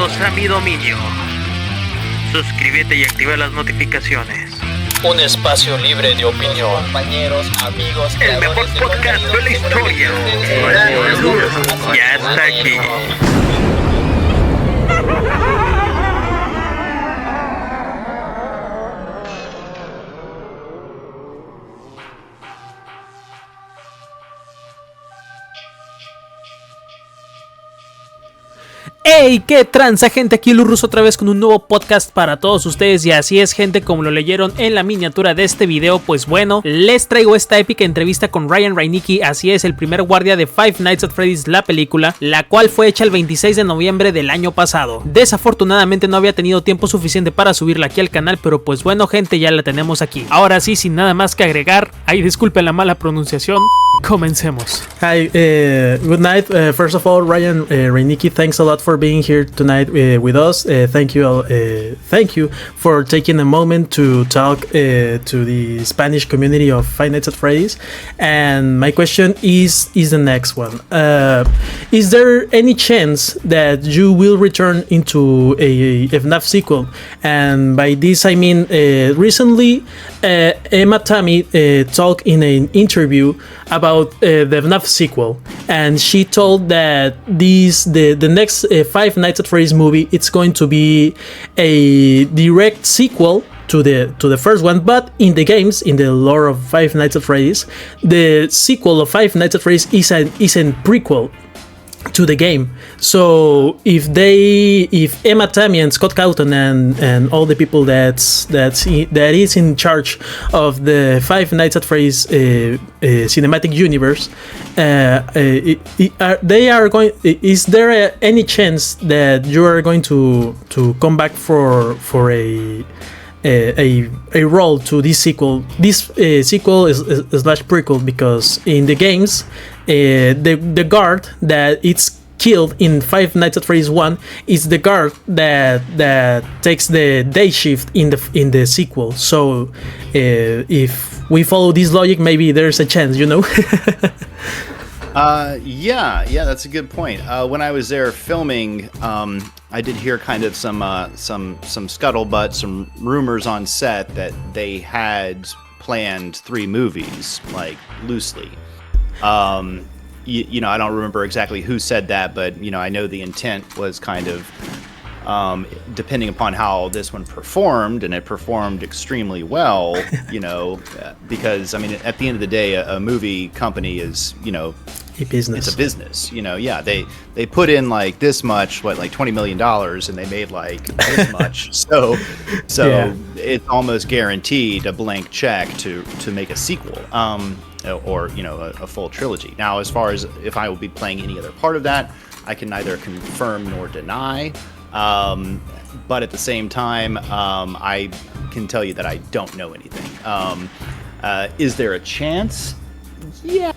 Bienvenidos a mi dominio. Suscríbete y activa las notificaciones. Un espacio libre de opinión. Compañeros, amigos, el mejor podcast de la historia. Ya está aquí. ¡Hey! ¿Qué tranza, gente? Aquí Lurrus otra vez con un nuevo podcast para todos ustedes. Y así es, gente, como lo leyeron en la miniatura de este video, pues bueno, les traigo esta épica entrevista con RYAN REINIKIE. Así es, el primer guardia de Five Nights at Freddy's, la película, la cual fue hecha el 26 de noviembre del año pasado. Desafortunadamente no había tenido tiempo suficiente para subirla aquí al canal, pero pues bueno, gente, ya la tenemos aquí. Ahora sí, sin nada más que agregar, ay, disculpen la mala pronunciación, comencemos. Hi, good night. First of all, RYAN REINIKIE, thanks a lot for being here tonight with us. Thank you for taking a moment to talk to the Spanish community of Five Nights at Freddy's. And my question is the next one. Is there any chance that you will return into a FNAF sequel? And by this I mean recently Emma Tammy talked in an interview about the FNAF sequel, and she told that the next Five Nights at Freddy's movie, it's going to be a direct sequel to the first one, but in the games, in the lore of Five Nights at Freddy's, the sequel of Five Nights at Freddy's is a prequel to the game. So if Emma Tammy and Scott Cawthon and all the people that is in charge of the Five Nights at Freddy's cinematic universe, they are going. Is there any chance that you are going to come back for a role to this sequel? This sequel is slash prequel, because in the games, the guard that it's killed in Five Nights at Freddy's 1 is the guard that takes the day shift in the sequel. So if we follow this logic, maybe there's a chance, you know. Yeah, that's a good point. When I was there filming, I did hear kind of some scuttlebutt, some rumors on set that they had planned 3 movies, like loosely. You know, I don't remember exactly who said that, but you know, I know the intent was kind of depending upon how this one performed, and it performed extremely well. You know, because I mean, at the end of the day, a movie company is, you know, a business. It's a business, you know. Yeah, they put in like this much, like $20 million, and they made like this much. So yeah. It's almost guaranteed a blank check to make a sequel, or you know, a full trilogy. Now, as far as if I will be playing any other part of that, I can neither confirm nor deny. But at the same time, I can tell you that I don't know anything. Is there a chance? Yeah,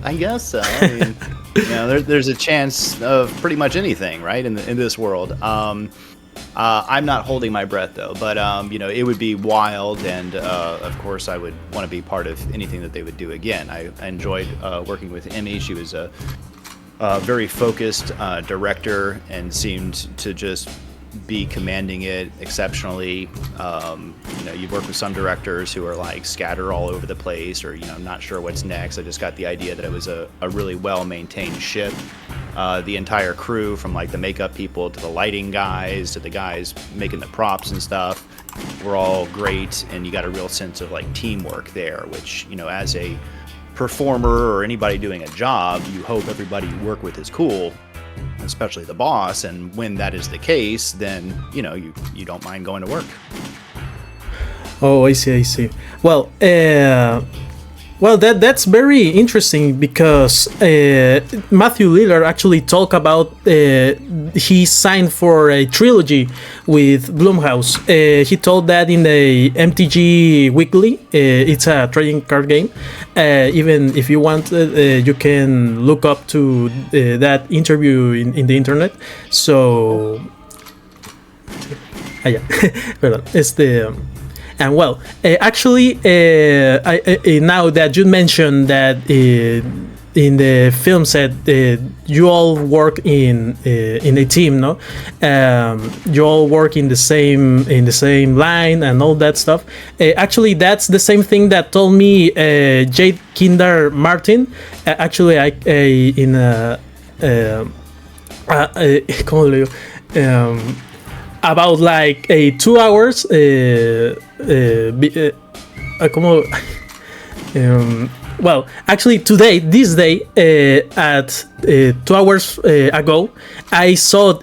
I guess so. I mean, you know, there's a chance of pretty much anything, right, in this world. I'm not holding my breath though, but you know, it would be wild, and of course, I would want to be part of anything that they would do again. I enjoyed working with Emmy. She was a very focused director and seemed to just be commanding it exceptionally. You know, you work with some directors who are like scatter all over the place, or you know, not sure what's next. I just got the idea that it was a really well-maintained ship. The entire crew, from like the makeup people to the lighting guys to the guys making the props and stuff, were all great, and you got a real sense of like teamwork there, which, you know, as a performer or anybody doing a job, you hope everybody you work with is cool, especially the boss. And when that is the case, then you know, you don't mind going to work. Oh, I see. Well, that's very interesting, because Matthew Lillard actually talked about he signed for a trilogy with Blumhouse. He told that in the MTG Weekly. It's a trading card game. Even if you want, you can look up to that interview in the internet. So, yeah, perdón. And well, actually, now that you mentioned that in the film set, you all work in a team, no? You all work in the same line and all that stuff. Actually, that's the same thing that told me Jade Kinder Martin. Actually, ¿cómo le digo? About like 2 hours. ¿Cómo? Well, actually, this day, at 2 hours ago, I saw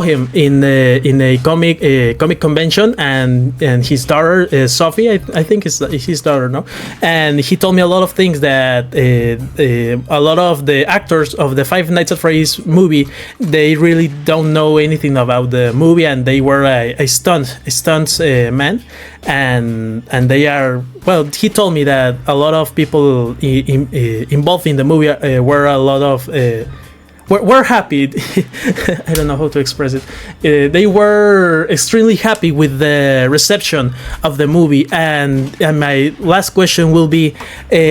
him in a comic convention, and his daughter Sophie, I think is his daughter, no? And he told me a lot of things that a lot of the actors of the Five Nights at Freddy's movie, they really don't know anything about the movie, and they were a stunts man, and they are, well, he told me that a lot of people involved in the movie were a lot of we're happy. I don't know how to express it. They were extremely happy with the reception of the movie. And my last question will be,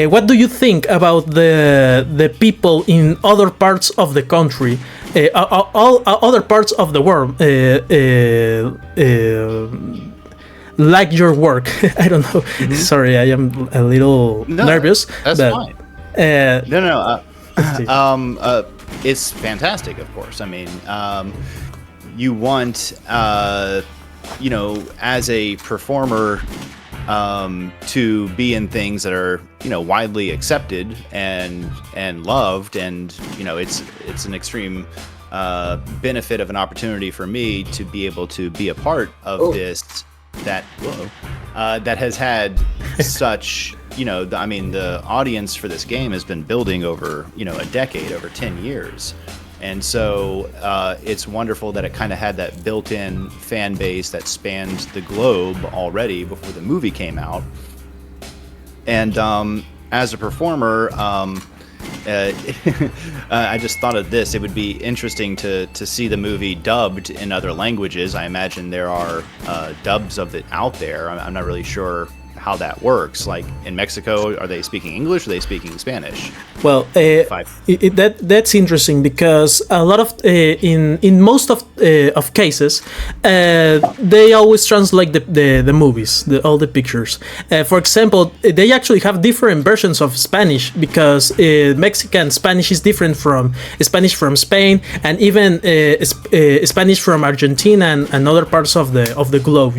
what do you think about the people in other parts of the country, all other parts of the world, like your work? I don't know. Mm-hmm. Sorry, I am a little nervous. That's fine. No. It's fantastic, of course. I mean, you want, as a performer, to be in things that are, widely accepted and loved, and it's an extreme benefit of an opportunity for me to be able to be a part of this that has had such. The audience for this game has been building over, a decade, over 10 years. And so it's wonderful that it kind of had that built-in fan base that spanned the globe already before the movie came out. And as a performer, I just thought of this. It would be interesting to see the movie dubbed in other languages. I imagine there are dubs of it out there. I'm not really sure how that works. Like in Mexico, are they speaking English or are they speaking Spanish? Well, that's interesting, because a lot of in most of cases, they always translate the movies, all the pictures. For example, they actually have different versions of Spanish, because Mexican Spanish is different from Spanish from Spain, and even Spanish from Argentina and other parts of the globe,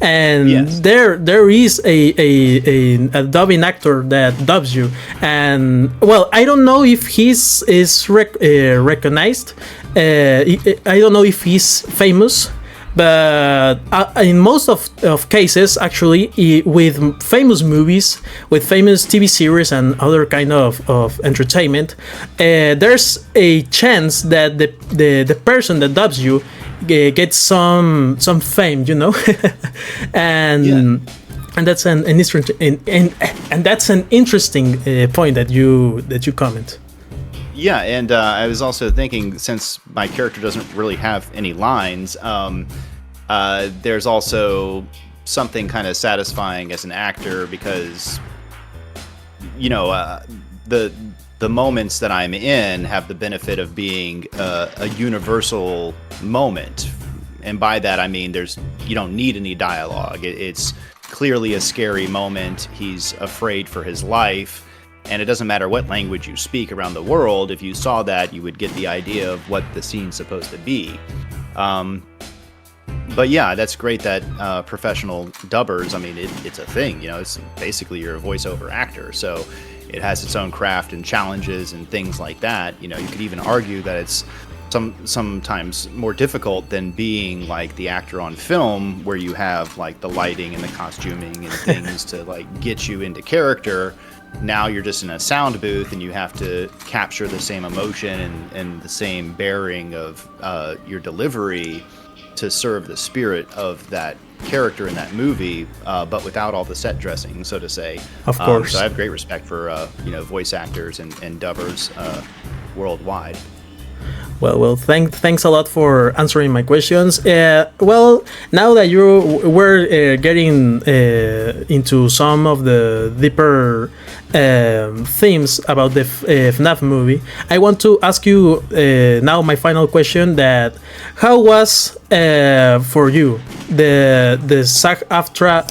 And yes, there is a dubbing actor that dubs you, and well, I don't know if he's recognized. I don't know if he's famous, but in most of cases, actually, with famous movies, with famous TV series and other kind of entertainment, there's a chance that the person that dubs you gets some fame, and. Yeah. And that's an interesting point that you comment. Yeah, and I was also thinking, since my character doesn't really have any lines, there's also something kind of satisfying as an actor, because the moments that I'm in have the benefit of being a universal moment, and by that I mean you don't need any dialogue. It's clearly a scary moment. He's afraid for his life, and it doesn't matter what language you speak around the world. If you saw that, you would get the idea of what the scene's supposed to be. But yeah, that's great that professional dubbers, it's a thing, it's basically you're a voiceover actor, so it has its own craft and challenges and things like that. You could even argue that it's sometimes more difficult than being like the actor on film, where you have like the lighting and the costuming and things to like get you into character. Now you're just in a sound booth and you have to capture the same emotion and the same bearing of your delivery to serve the spirit of that character in that movie, but without all the set dressing, so to say. Of course. So I have great respect for voice actors and dubbers worldwide. Well, thanks a lot for answering my questions. Well, now that you were getting into some of the deeper themes about the FNAF movie, I want to ask you now my final question: that how was for you the SAG-AFTRA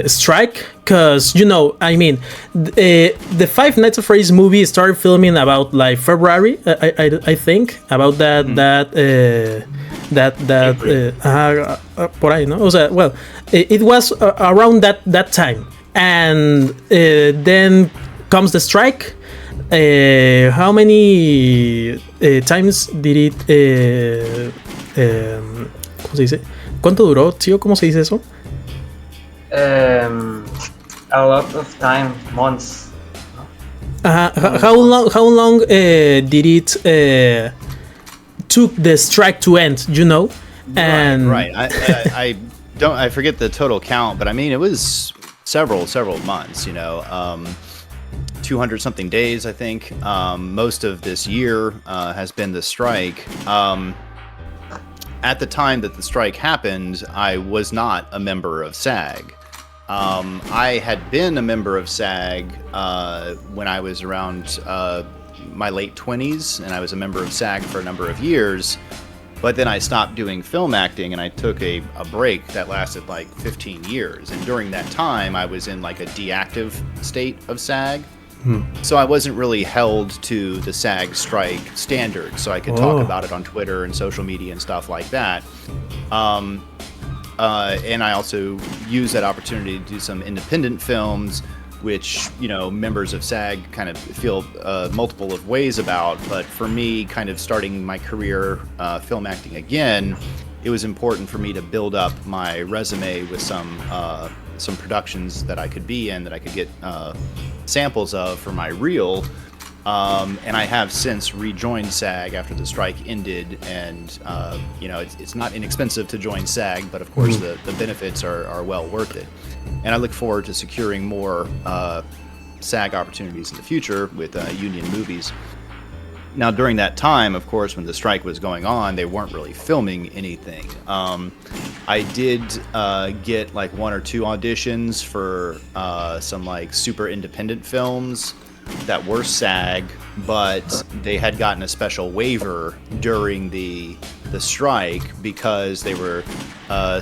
strike? Because I mean, the Five Nights at Freddy's movie started filming about like February, I think, about por ahí, ¿no? O sea, well, it was around that time, and then comes the strike. How many times did it? ¿Cómo se dice? ¿Cuánto duró, tío? ¿Cómo se dice eso? A lot of time, months. How long did it took the strike to end? And right. I forget the total count, but I mean it was several months. 200 something days, I think. Most of this year has been the strike. At the time that the strike happened, I was not a member of SAG. I had been a member of SAG when I was around my late 20s, and I was a member of SAG for a number of years. But then I stopped doing film acting, and I took a break that lasted like 15 years. And during that time, I was in like a deactive state of SAG. So I wasn't really held to the SAG strike standards, so I could talk about it on Twitter and social media and stuff like that. And I also used that opportunity to do some independent films, which, members of SAG kind of feel multiple of ways about. But for me, kind of starting my career film acting again, it was important for me to build up my resume with some productions that I could be in, that I could get samples of for my reel. And I have since rejoined SAG after the strike ended, and it's not inexpensive to join SAG, but of course the benefits are well worth it. And I look forward to securing more SAG opportunities in the future with union movies. Now, during that time, of course, when the strike was going on, they weren't really filming anything. I did get like 1 or 2 auditions for some like super independent films that were SAG, but they had gotten a special waiver during the strike because they were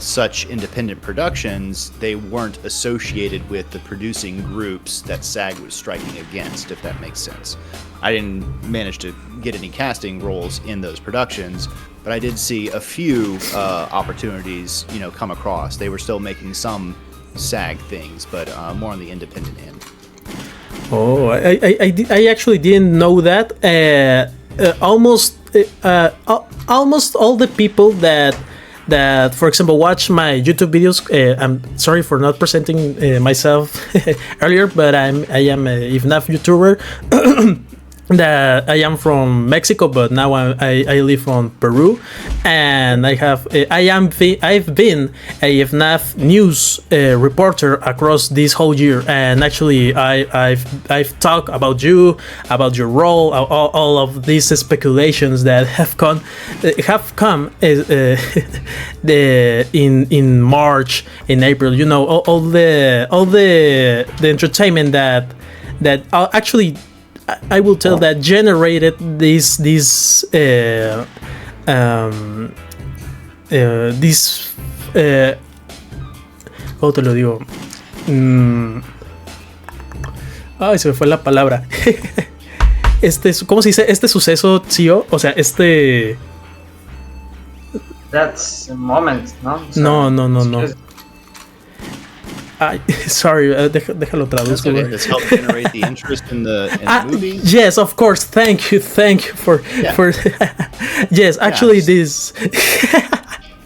such independent productions. They weren't associated with the producing groups that SAG was striking against, if that makes sense. I didn't manage to get any casting roles in those productions, but I did see a few opportunities, come across. They were still making some SAG things, but more on the independent end. Oh, I actually didn't know that. Almost all the people that, for example, watch my YouTube videos. I'm sorry for not presenting myself earlier, but I am a FNAF YouTuber. That I am from Mexico, but now I live on Peru, and I've been a FNAF news reporter across this whole year, and actually I've talked about you, about your role, all of these speculations that have come in March, in April. All the entertainment that actually, I will tell that generated this ¿cómo te lo digo? Ay, se me fue la palabra. ¿Cómo se dice? Este suceso, tío, o sea, That's a moment, ¿no? No. Sorry, déjalo traduzco. It's helped generate the interest in the movie. Yes, of course. Thank you for yes. Actually, this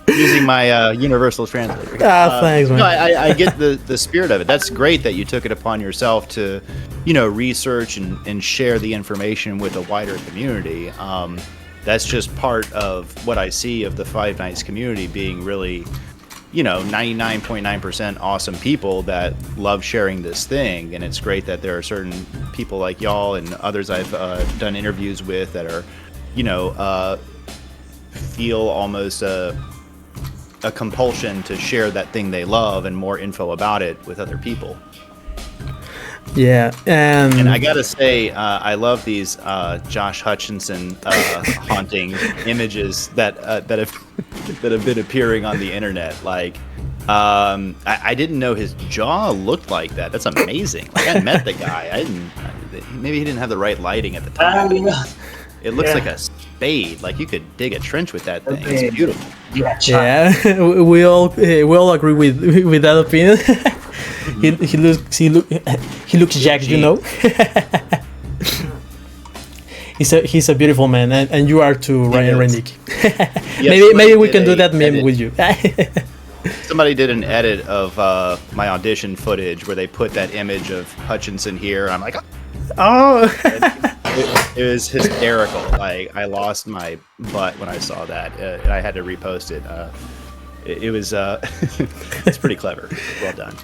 using my universal translator. Thanks, man. No, I get the spirit of it. That's great that you took it upon yourself to, research and share the information with a wider community. That's just part of what I see of the Five Nights community being really, 99.9% awesome people that love sharing this thing. And it's great that there are certain people like y'all and others I've done interviews with that are, feel almost a compulsion to share that thing they love and more info about it with other people. Yeah, and I gotta say, I love these Josh Hutcherson haunting images that have been appearing on the internet. Like, I didn't know his jaw looked like that. That's amazing. Like, I met the guy. Maybe he didn't have the right lighting at the time. It looks like a spade. Like you could dig a trench with that thing. It's beautiful. Yeah, we all agree with that opinion. he looks jacked, you know. he's a beautiful man, and you are too, Ryan Reinickie. Yes, maybe we can do that meme with you. Somebody did an edit of my audition footage where they put that image of Hutcherson here. I'm like, oh. It was hysterical. Like, I lost my butt when I saw that. I had to repost it. It was it's pretty clever. Well done.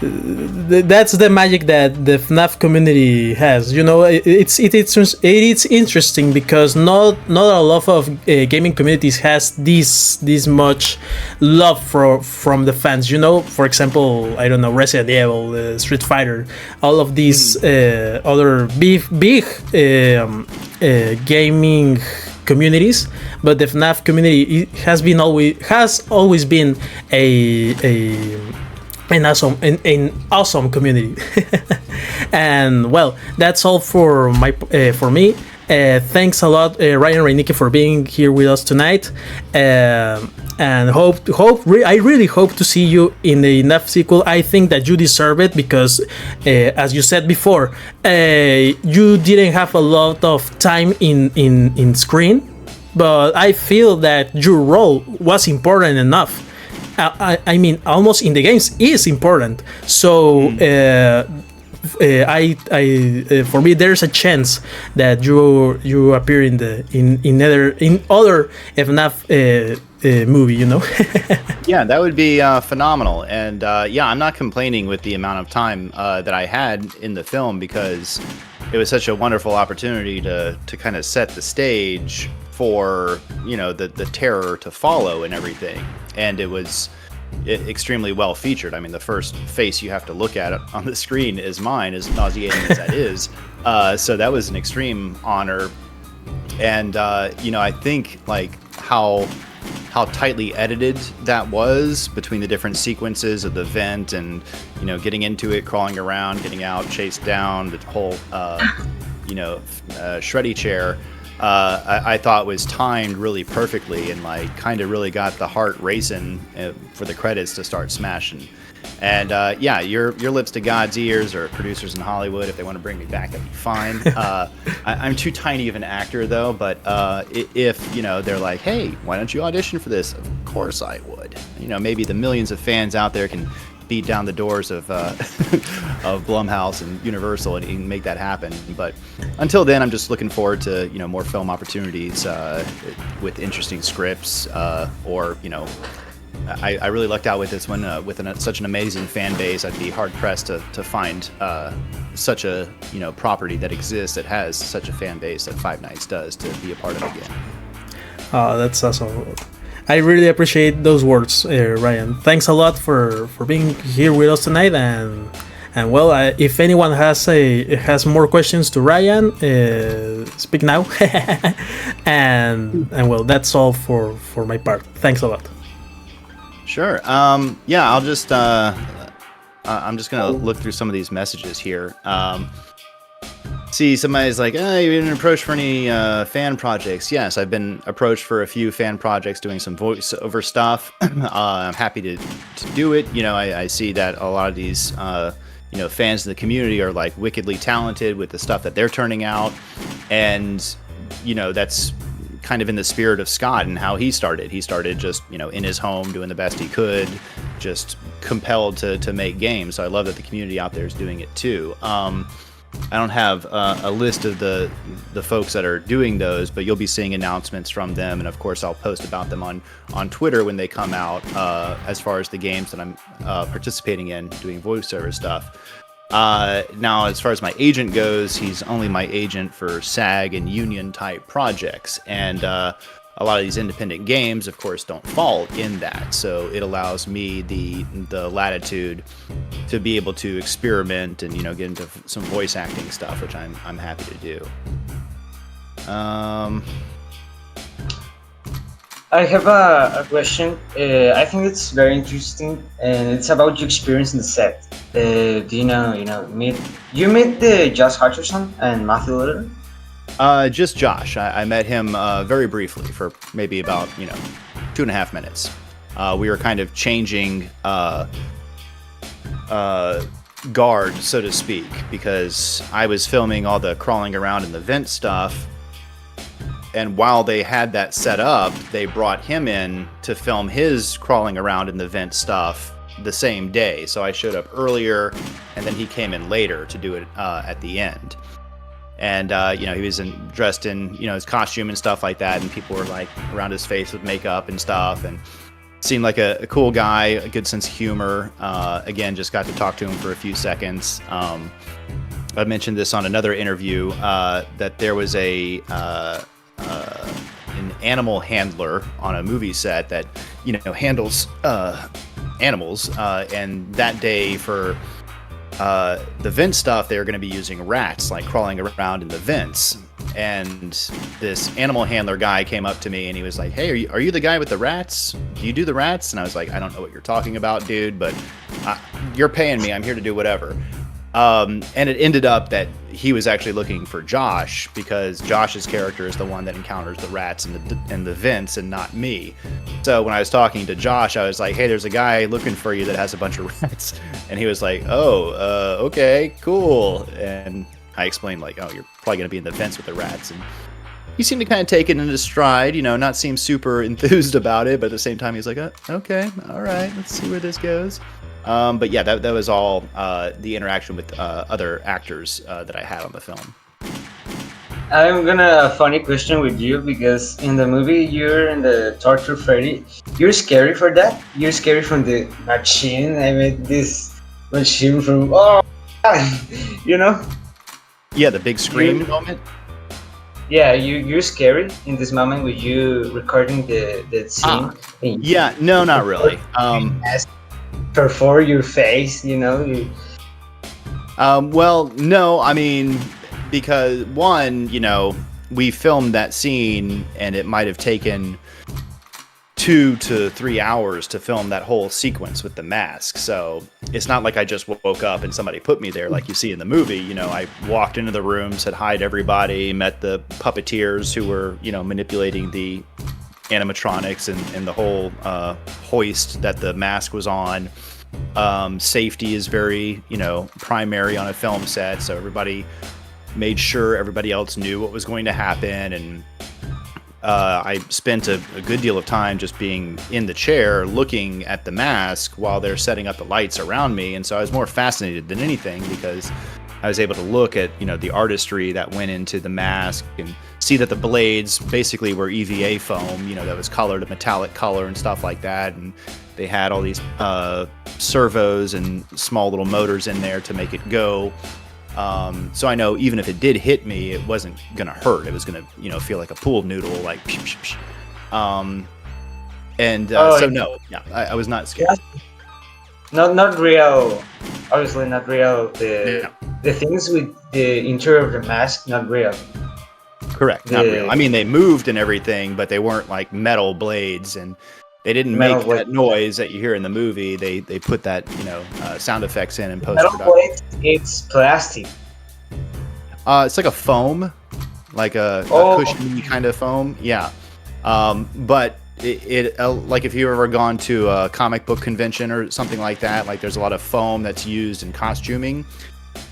That's the magic that the FNAF community has. You know, it's interesting because not a lot of gaming communities has this much love from the fans. You know, for example, I don't know, Resident Evil, Street Fighter, all of these other big gaming communities, but the FNAF community has always been an awesome community. And well, that's all for me. Thanks a lot, Ryan Reinickie, for being here with us tonight, and I really hope to see you in the FNAF sequel. I think that you deserve it because, as you said before, you didn't have a lot of time in screen, but I feel that your role was important enough. I mean, almost in the games is important. So for me, there's a chance that you appear in other FNAF movie. You know. Yeah, that would be phenomenal. And I'm not complaining with the amount of time that I had in the film because it was such a wonderful opportunity to kind of set the stage for the terror to follow and everything. And it was extremely well featured. I mean, the first face you have to look at on the screen is mine, as nauseating as that is. So that was an extreme honor. And I think like how tightly edited that was between the different sequences of the vent and getting into it, crawling around, getting out, chased down, the whole shreddy chair. I thought was timed really perfectly and like kind of really got the heart racing for the credits to start smashing. And your lips to God's ears, or producers in Hollywood, if they want to bring me back, that'd be fine. I'm too tiny of an actor though, but if they're like, hey, why don't you audition for this? Of course I would. Maybe the millions of fans out there can beat down the doors of Blumhouse and Universal and make that happen. But until then, I'm just looking forward to more film opportunities with interesting scripts, or I really lucked out with this one with such an amazing fan base. I'd be hard pressed to find such a property that exists that has such a fan base that Five Nights does to be a part of again. Oh, that's awesome. I really appreciate those words, Ryan. Thanks a lot for being here with us tonight. And well, if anyone has more questions to Ryan, speak now. and well, that's all for my part. Thanks a lot. Sure. I'll just I'm just gonna look through some of these messages here. See, somebody's like, you've been approached for any fan projects? Yes, I've been approached for a few fan projects doing some voiceover stuff. I'm happy to do it. I see that a lot of these fans in the community are like wickedly talented with the stuff that they're turning out, and that's kind of in the spirit of Scott and how he started. He started just in his home doing the best he could, just compelled to make games. So I love that the community out there is doing it too. I don't have a list of the folks that are doing those, but you'll be seeing announcements from them, and of course I'll post about them on Twitter when they come out, as far as the games that I'm participating in doing voiceover stuff. Now, as far as my agent goes, he's only my agent for SAG and union type projects. And a lot of these independent games, of course, don't fall in that. So it allows me the latitude to be able to experiment and, get into some voice acting stuff, which I'm happy to do. I have a question. I think it's very interesting, and it's about your experience in the set. Do you meet the Josh Hutcherson and Matthew Lillard? Just Josh. I met him very briefly for maybe about 2.5 minutes. We were kind of changing guard, so to speak, because I was filming all the crawling around in the vent stuff. And while they had that set up, they brought him in to film his crawling around in the vent stuff the same day. So I showed up earlier, and then he came in later to do it at the end. And he was dressed in his costume and stuff like that, and people were like around his face with makeup and stuff, and seemed like a cool guy, a good sense of humor. Again, just got to talk to him for a few seconds. I mentioned this on another interview that there was an animal handler on a movie set that handles animals, and that day for the vent stuff they were going to be using rats, like crawling around in the vents. And this animal handler guy came up to me and he was like, "Hey, are you the guy with the rats? Do you do the rats?" And I was like, "I don't know what you're talking about, dude, but you're paying me. I'm here to do whatever." And it ended up that he was actually looking for Josh, because Josh's character is the one that encounters the rats in the vents and not me. So when I was talking to Josh, I was like, "Hey, there's a guy looking for you that has a bunch of rats." And he was like, "Oh, okay, cool." And I explained, like, "Oh, you're probably going to be in the vents with the rats." And he seemed to kind of take it in his stride, not seem super enthused about it, but at the same time, he's like, "Okay, all right, let's see where this goes." But yeah, that was all the interaction with other actors that I had on the film. I'm gonna funny question with you, because in the movie you're in the Torture Freddy. You're scary for that. You're scary from the machine. I mean, this machine from Yeah, the big scream moment. Yeah, you're scary in this moment with you recording the scene. Yeah, no, not really. Perform your face, Well, no, I mean, because one, we filmed that scene and it might have taken 2 to 3 hours to film that whole sequence with the mask. So it's not like I just woke up and somebody put me there like you see in the movie. I walked into the room, said hi to everybody, met the puppeteers who were, manipulating the animatronics and the whole hoist that the mask was on. Safety is very, primary on a film set, so everybody made sure everybody else knew what was going to happen. And I spent a good deal of time just being in the chair looking at the mask while they're setting up the lights around me. And so I was more fascinated than anything, because I was able to look at, the artistry that went into the mask and see that the blades basically were EVA foam, that was colored a metallic color and stuff like that. And they had all these servos and small little motors in there to make it go. So I know even if it did hit me, it wasn't going to hurt. It was going to, feel like a pool noodle, like psh, psh, psh. So no, yeah, I was not scared. Not real. Obviously not real. The things with the interior of the mask, not real. Correct, not real. I mean, they moved and everything, but they weren't like metal blades, and they didn't make that noise that you hear in the movie. They put that, sound effects in post-production. Metal blades, it's plastic. It's like a foam, like a cushiony kind of foam. Yeah. But it like if you've ever gone to a comic book convention or something like that, like there's a lot of foam that's used in costuming,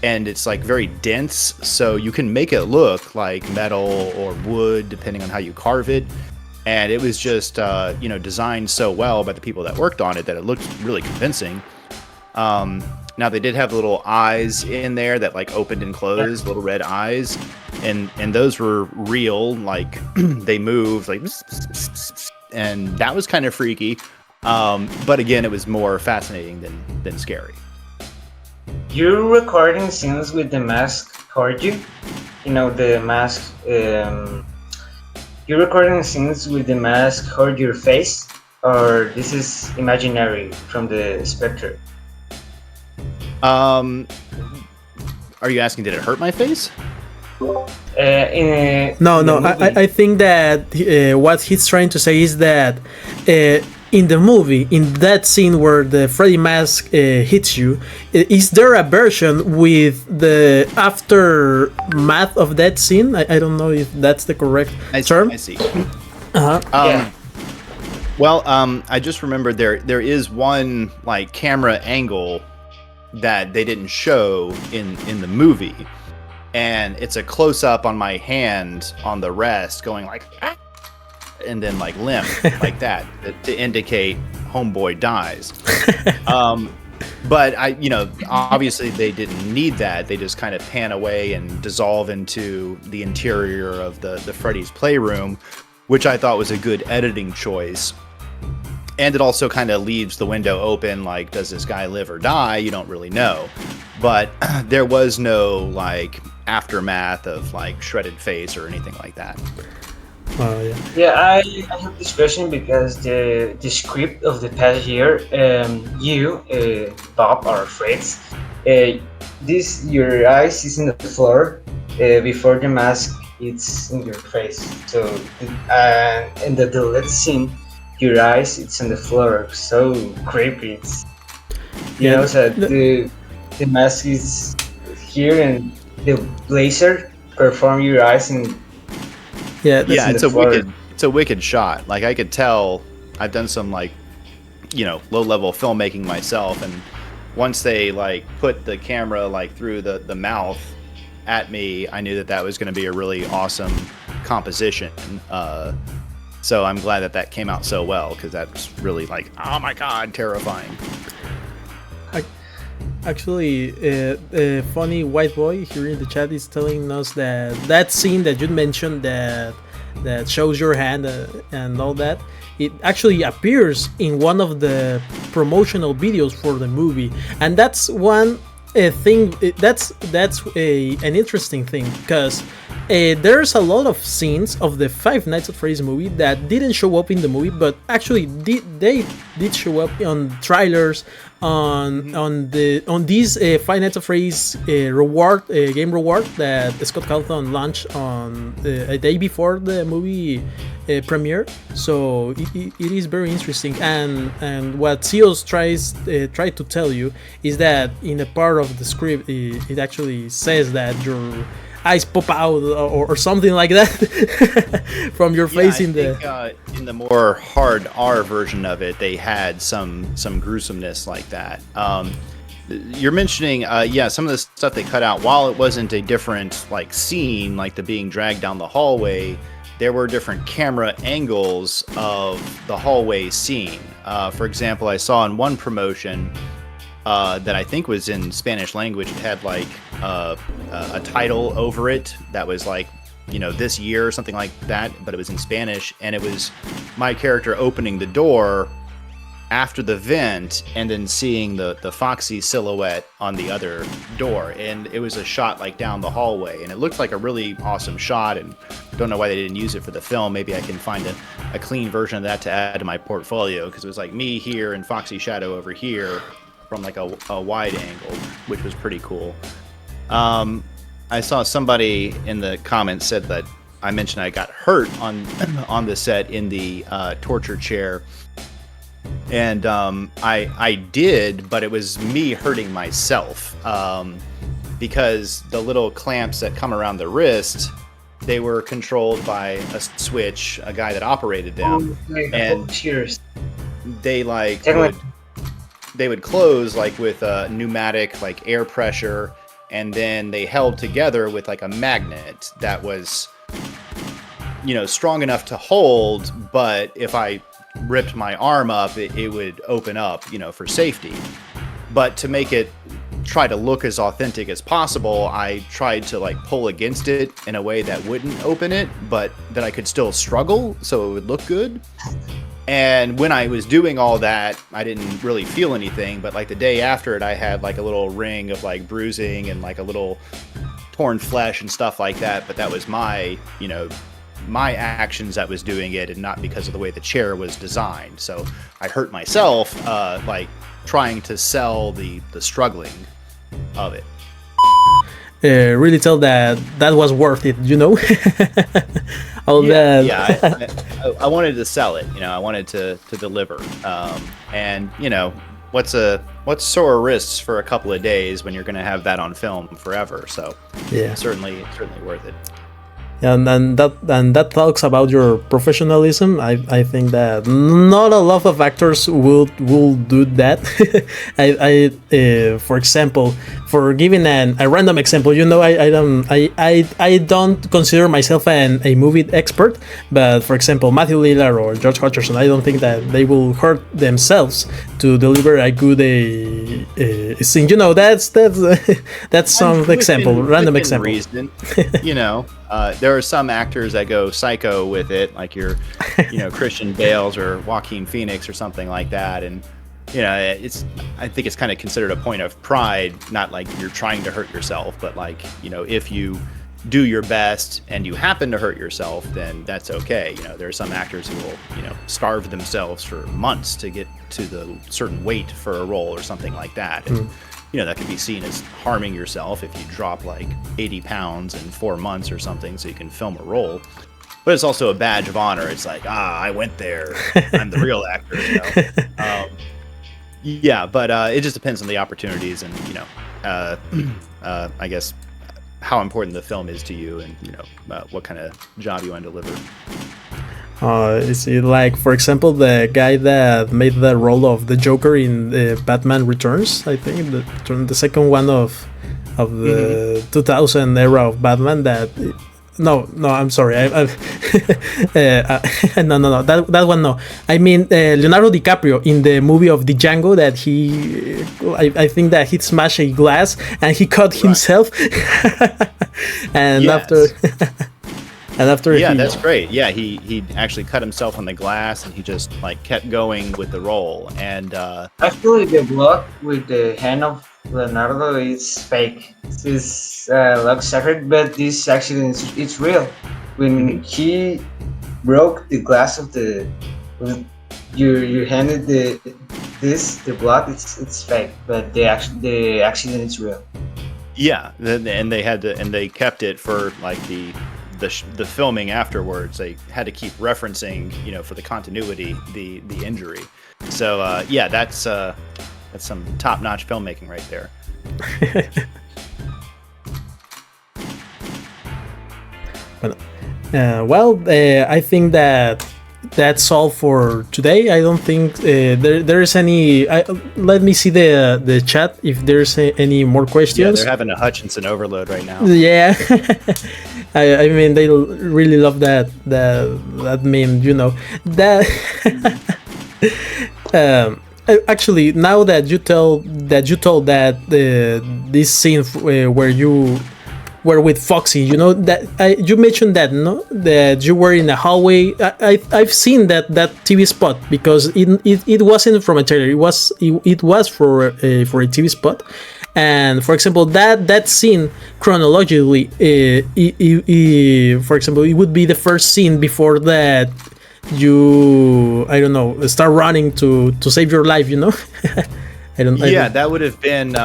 and it's like very dense, so you can make it look like metal or wood depending on how you carve it. And it was just designed so well by the people that worked on it that it looked really convincing. Now they did have little eyes in there that like opened and closed, little red eyes, and those were real, like they moved like, and that was kind of freaky. But again, it was more fascinating than scary. you're recording scenes with the mask toward you. You know the mask. You're recording scenes with the mask toward your face, or this is imaginary from the spectre. Are you asking, did it hurt my face? No, In no. the movie. I think that what he's trying to say is that in the movie, in that scene where the Freddy mask hits you, is there a version with the aftermath of that scene? I don't know if that's the correct term. I see. Yeah. Well, I just remembered there is one like camera angle that they didn't show in the movie, and it's a close up on my hand on the rest, going like, ah, and then like limp like that to indicate homeboy dies. But obviously they didn't need that. They just kind of pan away and dissolve into the interior of the Freddy's playroom, which I thought was a good editing choice. And it also kind of leaves the window open, like, does this guy live or die? You don't really know. But there was no, like, aftermath of, like, shredded face or anything like that. Yeah. Yeah, I have this question because the script of the past year, Bob or Fritz, your eyes is in the floor before the mask it's in your face. So in the deleted scene, your eyes it's on the floor, so creepy. So the mask is here and the laser perform your eyes and it's a wicked shot. Like, I could tell I've done some like low level filmmaking myself, and once they like put the camera like through the mouth at me, I knew that was going to be a really awesome composition. So I'm glad that came out so well, because that's really like, oh my god, terrifying. Actually, a funny white boy here in the chat is telling us that scene that you mentioned that shows your hand and all that, it actually appears in one of the promotional videos for the movie, and that's one thing. That's an interesting thing, because there's a lot of scenes of the Five Nights at Freddy's movie that didn't show up in the movie, but actually they did show up on trailers, on these Five Nights at Freddy's game reward that Scott Calton launched on a day before the movie premiere. So it is very interesting, and what Seos tried to tell you is that in a part of the script it actually says that your eyes pop out or something like that from your face. In the more hard R version of it, they had some gruesomeness like that. You're mentioning some of the stuff they cut out. While it wasn't a different like scene, like the being dragged down the hallway, there were different camera angles of the hallway scene. For example, I saw in one promotion that I think was in Spanish language, it had like a title over it that was like, this year or something like that, but it was in Spanish, and it was my character opening the door after the vent and then seeing the Foxy silhouette on the other door, and it was a shot like down the hallway, and it looked like a really awesome shot, and don't know why they didn't use it for the film. Maybe I can find a clean version of that to add to my portfolio, because it was like me here and Foxy Shadow over here from like a wide angle, which was pretty cool. I saw somebody in the comments said that I mentioned I got hurt on the set in the torture chair, and I did, but it was me hurting myself, because the little clamps that come around the wrist, they were controlled by a switch, a guy that operated them, and they would close like with a pneumatic like air pressure, and then they held together with like a magnet that was strong enough to hold, but if I ripped my arm up, it would open up for safety. But to make it try to look as authentic as possible, I tried to like pull against it in a way that wouldn't open it, but that I could still struggle so it would look good. And when I was doing all that, I didn't really feel anything. But like the day after it, I had like a little ring of like bruising and like a little torn flesh and stuff like that. But that was my, my actions that was doing it, and not because of the way the chair was designed. So I hurt myself, like trying to sell the struggling of it. Really tell that was worth it, all that. Yeah, I wanted to sell it, I wanted to deliver. And what's sore wrists for a couple of days when you're going to have that on film forever? So yeah, certainly worth it. And that talks about your professionalism. I think that not a lot of actors will do that. For example, for giving a random example, I don't consider myself a movie expert, but for example, Matthew Lillard or George Hutcherson, I don't think that they will hurt themselves to deliver a good scene. That's some example, random example. Reason, there are some actors that go psycho with it, like your, Christian Bales or Joaquin Phoenix or something like that, and I think it's kind of considered a point of pride, not like you're trying to hurt yourself, but like, if you do your best and you happen to hurt yourself, then that's okay. There are some actors who will, starve themselves for months to get to the certain weight for a role or something like that. And, that could be seen as harming yourself if you drop like 80 pounds in 4 months or something so you can film a role. But it's also a badge of honor. It's like, I went there. I'm the real actor. Yeah, but it just depends on the opportunities and, I guess how important the film is to you and, what kind of job you want to deliver. Is it like, for example, the guy that made the role of the Joker in Batman Returns? I think the second one of the 2000 era of Batman. No, I'm sorry. No. That one, no. I mean, Leonardo DiCaprio in the movie of the Django that I think that he smashed a glass and he cut himself. And after. And after that's great. Yeah, he actually cut himself on the glass, and he just like kept going with the role. And actually, the blood with the hand of Leonardo is fake. It's looks sacred, but this actually it's real. When he broke the glass of you handed the blood, it's fake, but the accident is real. Yeah, and they kept it for like the filming afterwards. They had to keep referencing, for the continuity, the injury. So that's some top-notch filmmaking right there. I think that's all for today. I don't think there is any. Let me see the chat if there's any more questions. Yeah, they're having a Hutchinson overload right now. Yeah, I mean they really love that meme. That. Actually, now that you told that this scene where you were with Foxy, that you mentioned that that you were in a hallway. I've seen that TV spot because it wasn't from a trailer. It was for a TV spot. And for example, that scene chronologically, for example, it would be the first scene before that you start running to save your life. That would have been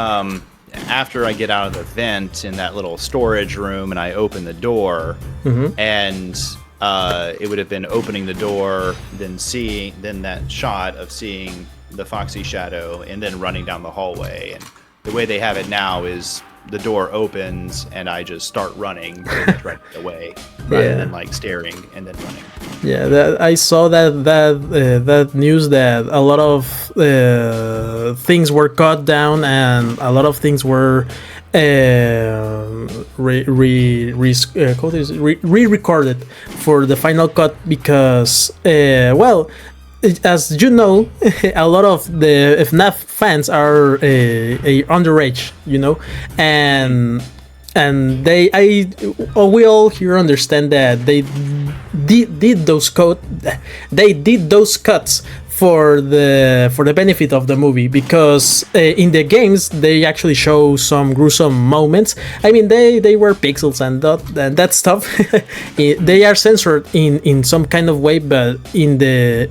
after I get out of the vent in that little storage room and I open the door, and it would have been opening the door, then that shot of seeing the Foxy shadow and then running down the hallway. And the way they have it now is the door opens and I just start running right away, rather than like staring and then running. Yeah, I saw that news that a lot of things were cut down and a lot of things were re-recorded for the final cut because as you know, a lot of the FNAF fans are underage, and and we all here understand that they did those cuts for the benefit of the movie, because in the games they actually show some gruesome moments. I mean, they were pixels and that stuff. They are censored in some kind of way, but in the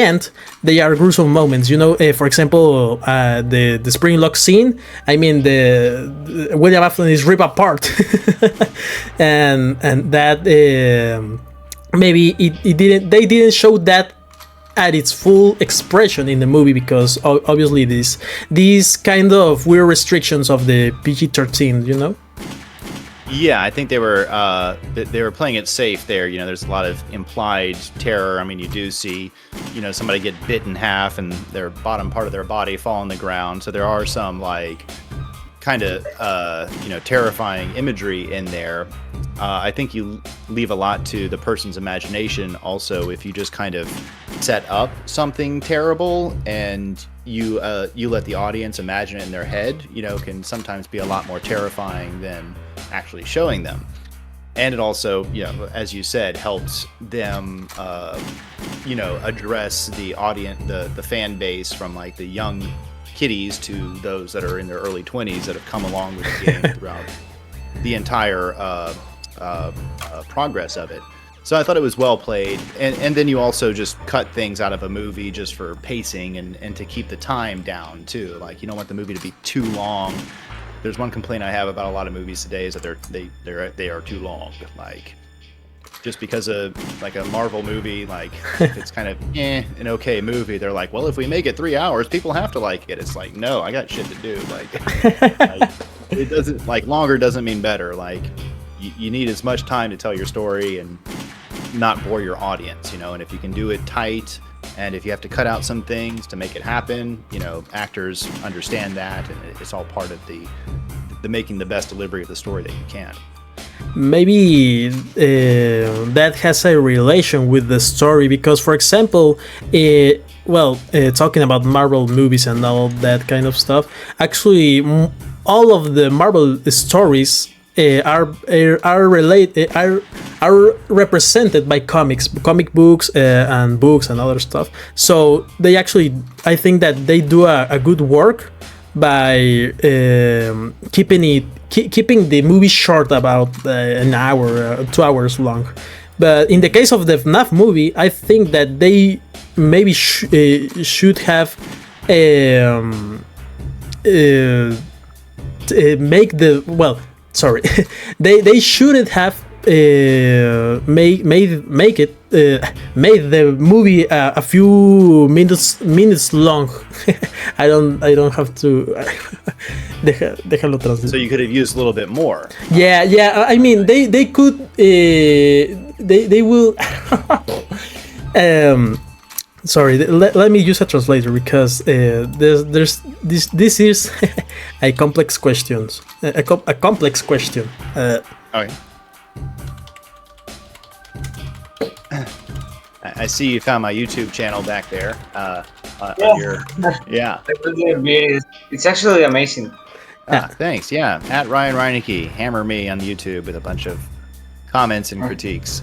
end they are gruesome moments. For example, the spring lock scene. I mean, the William Afton is ripped apart, and that maybe they didn't show that at its full expression in the movie, because obviously these kind of weird restrictions of the PG-13. Yeah, I think they were playing it safe there. There's a lot of implied terror. I mean, you do see, somebody get bit in half and their bottom part of their body fall on the ground. So there are some kind of terrifying imagery in there. I think you leave a lot to the person's imagination also if you just kind of set up something terrible and you let the audience imagine it in their head. Can sometimes be a lot more terrifying than actually showing them. And it also, as you said, helps them address the audience, the fan base, from the young kiddies to those that are in their early 20s that have come along with the game throughout the entire progress of it. So I thought it was well played. And then you also just cut things out of a movie just for pacing and to keep the time down too. You don't want the movie to be too long. There's one complaint I have about a lot of movies today is that they are too long. Just because of a Marvel movie, it's kind of an okay movie, they're like, well, if we make it 3 hours, people have to like it. It's no, I got shit to do. It doesn't longer doesn't mean better. You need as much time to tell your story and not bore your audience, and if you can do it tight, and if you have to cut out some things to make it happen, actors understand that, and it's all part of the making the best delivery of the story that you can. Maybe that has a relation with the story, because, for example, talking about Marvel movies and all that kind of stuff, actually, all of the Marvel stories are represented by comic books and books and other stuff. So they actually, I think that they do a good work by keeping the movie short, about an hour, 2 hours long. But in the case of the FNAF movie, I think that they maybe should have they shouldn't have made the movie a few minutes long. I don't have to. Déjalo translate. So you could have used a little bit more. Yeah. I mean, they could. They will. Sorry, let me use a translator, because this is a complex question. A complex question. Okay. I see you found my YouTube channel back there. Yeah. It's actually amazing. Thanks. Yeah, at RYAN REINIKIE. Hammer me on YouTube with a bunch of comments and critiques.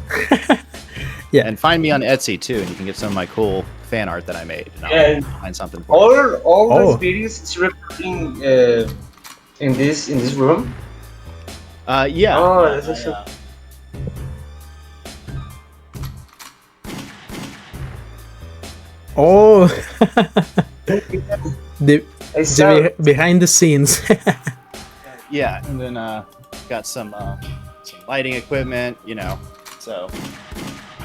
Yeah. And find me on Etsy too, and you can get some of my cool fan art that I made. And I'll find something for you. All those videos is recording in this room. Yeah. Oh, that's actually. Oh, the behind the scenes. Yeah, and then got some lighting equipment, so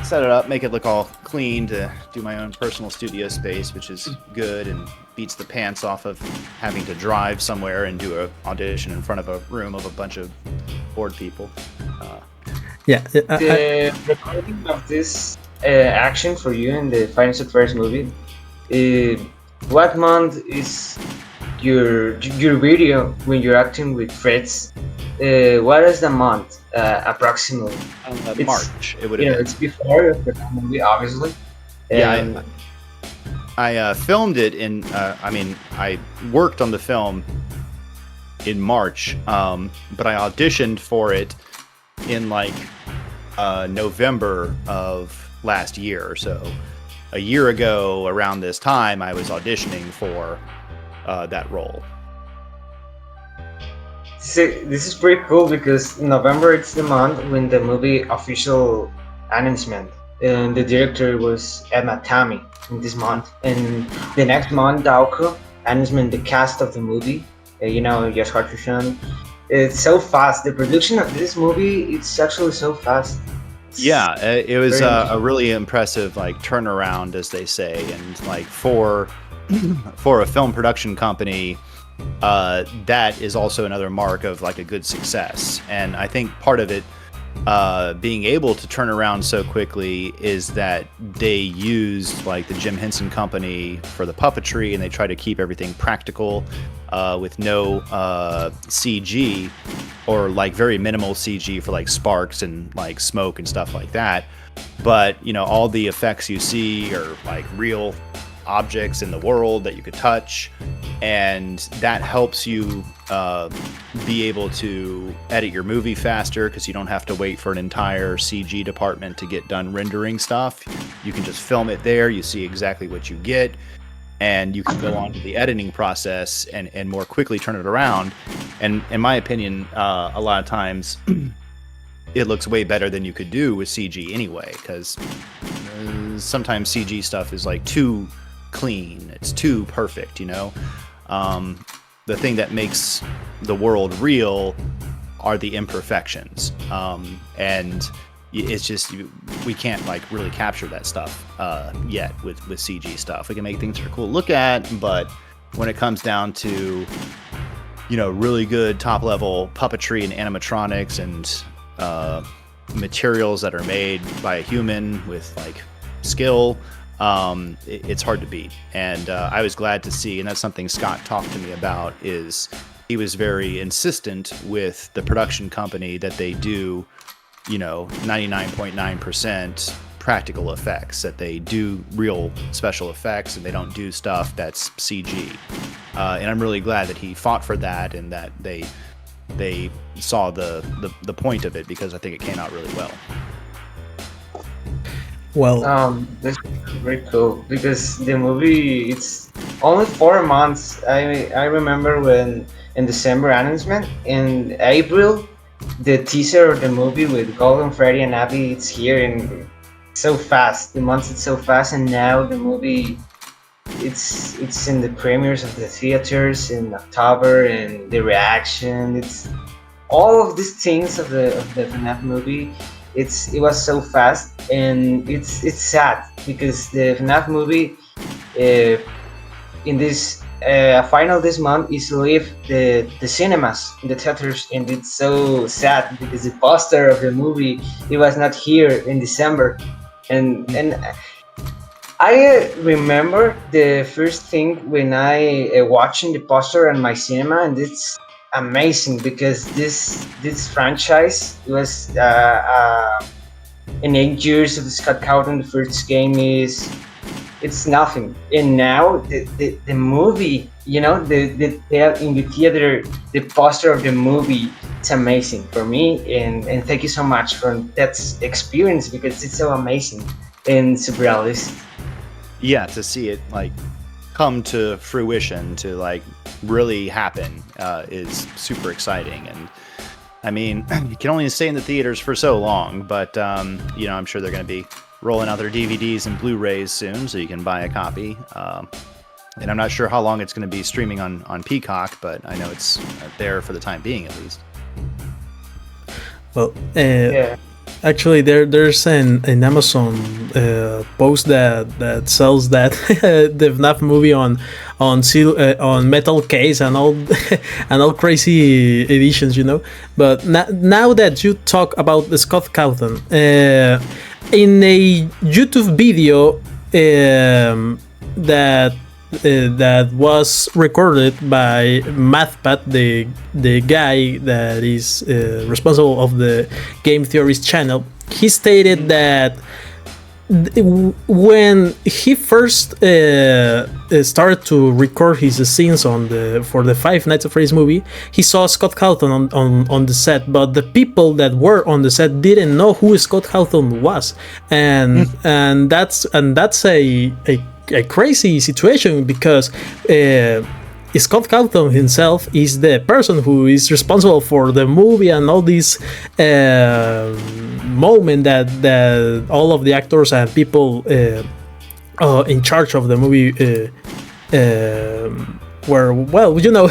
set it up, make it look all clean to do my own personal studio space, which is good and beats the pants off of having to drive somewhere and do an audition in front of a room of a bunch of bored people. The recording of this action for you in the Finance Affairs movie, what month is your video when you're acting with Fritz? What is the month approximately? March. It would have been. It's before the movie, obviously. Yeah, I filmed it in. I worked on the film in March, but I auditioned for it in like November of last year. So a year ago, around this time, I was auditioning for that role. This is pretty cool because November it's the month when the movie official announcement, and the director was Emma Tammy in this month, and the next month Dauko announcement the cast of the movie. Yes, Hartrushan. It's so fast. The production of this movie, it's actually so fast. Yeah, it was a really impressive like turnaround, as they say, and like for a film production company, that is also another mark of like a good success. And I think part of it being able to turn around so quickly is that they used like the Jim Henson Company for the puppetry, and they try to keep everything practical with no CG, or like very minimal CG for like sparks and like smoke and stuff like that. But all the effects you see are like real objects in the world that you could touch, and that helps you be able to edit your movie faster because you don't have to wait for an entire CG department to get done rendering stuff. You can just film it there, you see exactly what you get, and you can go on to the editing process and more quickly turn it around. And in my opinion, a lot of times it looks way better than you could do with CG anyway, because sometimes CG stuff is like too clean, it's too perfect. The thing that makes the world real are the imperfections, and it's just we can't like really capture that stuff yet with CG stuff. We can make things that are cool to look at, but when it comes down to really good top level puppetry and animatronics and materials that are made by a human with like skill, it's hard to beat. And I was glad to see, and that's something Scott talked to me about, is he was very insistent with the production company that they do 99.9% practical effects, that they do real special effects and they don't do stuff that's CG. And I'm really glad that he fought for that, and that they saw the point of it, because I think it came out really well. Well, That's very cool because the movie, it's only 4 months. I remember when in December announcement, in April the teaser of the movie with Golden Freddy and Abby, it's here, and so fast. The months it's so fast, and now the movie, it's in the premieres of the theaters in October, and the reaction, it's all of these things of the FNAF movie. It was so fast, and it's sad because the FNAF movie in this final this month is leave the cinemas, the theaters, and it's so sad because the poster of the movie, it was not here in December, and I remember the first thing when I watching the poster on my cinema, and it's amazing because this franchise was in 8 years of the Scott Cawthon. The first game it's nothing, and now the movie, they have in the theater the poster of the movie. It's amazing for me, and thank you so much for that experience because it's so amazing and surrealist. Yeah, to see it like come to fruition, to like really happen, is super exciting. And I mean, you can only stay in the theaters for so long, but I'm sure they're going to be rolling out their DVDs and Blu-rays soon, so you can buy a copy. And I'm not sure how long it's going to be streaming on Peacock, but I know it's there for the time being, at least. Well, actually, there's an Amazon post that sells that the FNAF movie on metal case and all and all crazy editions, But now that you talk about the Scott Cawthon, in a YouTube video that was recorded by MathPad, the guy that is responsible of the Game Theorist channel, he stated that when he first started to record his scenes for the Five Nights at Freddy's movie, he saw Scott Cawthon on the set, but the people that were on the set didn't know who Scott Cawthon was, and that's a crazy situation, because Scott Cawthon himself is the person who is responsible for the movie and all these moment that all of the actors and people in charge of the movie were, well, you know.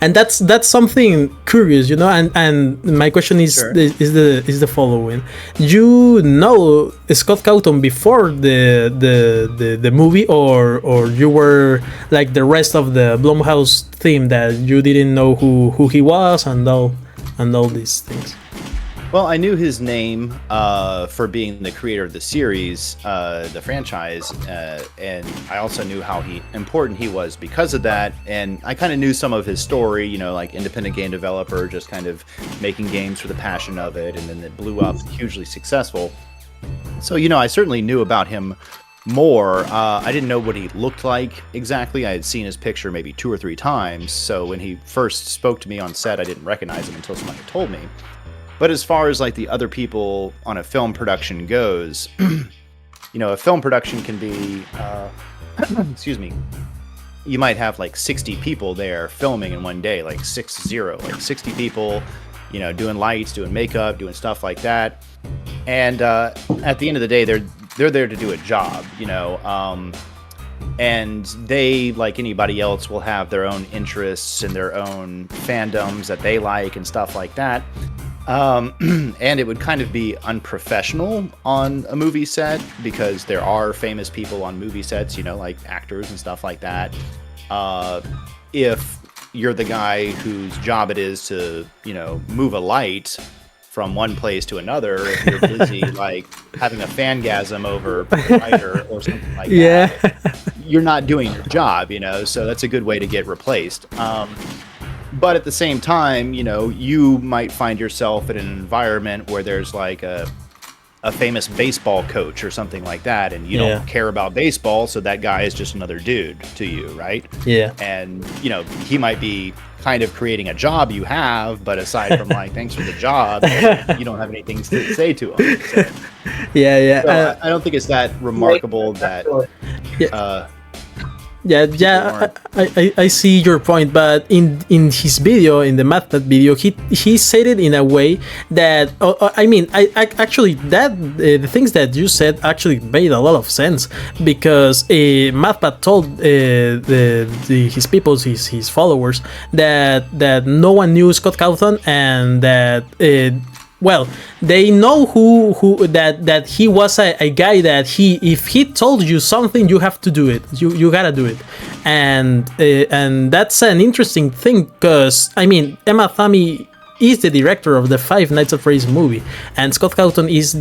And that's something curious, you know. And my question is Sure. is the following: you know Scott Cawthon before the movie, or you were like the rest of the Blumhouse team that you didn't know who he was and all these things? Well, I knew his name for being the creator of the series, the franchise, and I also knew how important he was because of that. And I kind of knew some of his story, you know, like independent game developer, just kind of making games for the passion of it, and then it blew up, hugely successful. So, you know, I certainly knew about him more. I didn't know what he looked like exactly. I had seen his picture maybe 2 or 3 times. So when he first spoke to me on set, I didn't recognize him until somebody told me. But as far as like the other people on a film production goes, you know, a film production can be, excuse me, you might have like 60 people there filming in one day, like 60, like 60 people, you know, doing lights, doing makeup, doing stuff like that. And at the end of the day, they're there to do a job, you know, and they, like anybody else, will have their own interests and their own fandoms that they like and stuff like that. And it would kind of be unprofessional on a movie set, because there are famous people on movie sets, you know, like actors and stuff like that. If you're the guy whose job it is to, you know, move a light from one place to another, if you're busy like having a fangasm over a writer or something like that, you're not doing your job, you know, so that's a good way to get replaced. But at the same time, you know, you might find yourself in an environment where there's like a famous baseball coach or something like that, and you don't care about baseball, so that guy is just another dude to you, right? Yeah. And, you know, he might be kind of creating a job you have, but aside from like, thanks for the job, you don't have anything to say to him. So, so I don't think it's that remarkable that... I see your point, but in his video, in the MathPad video, he said it in a way that I actually the things that you said actually made a lot of sense, because MathPad told his people, his followers, that no one knew Scott Cawthon, and that well, they know that he was a guy that if he told you something, you have to do it. You gotta do it, and that's an interesting thing, because I mean, Emma Thami is the director of the Five Nights at Freddy's movie, and Scott Cawthon is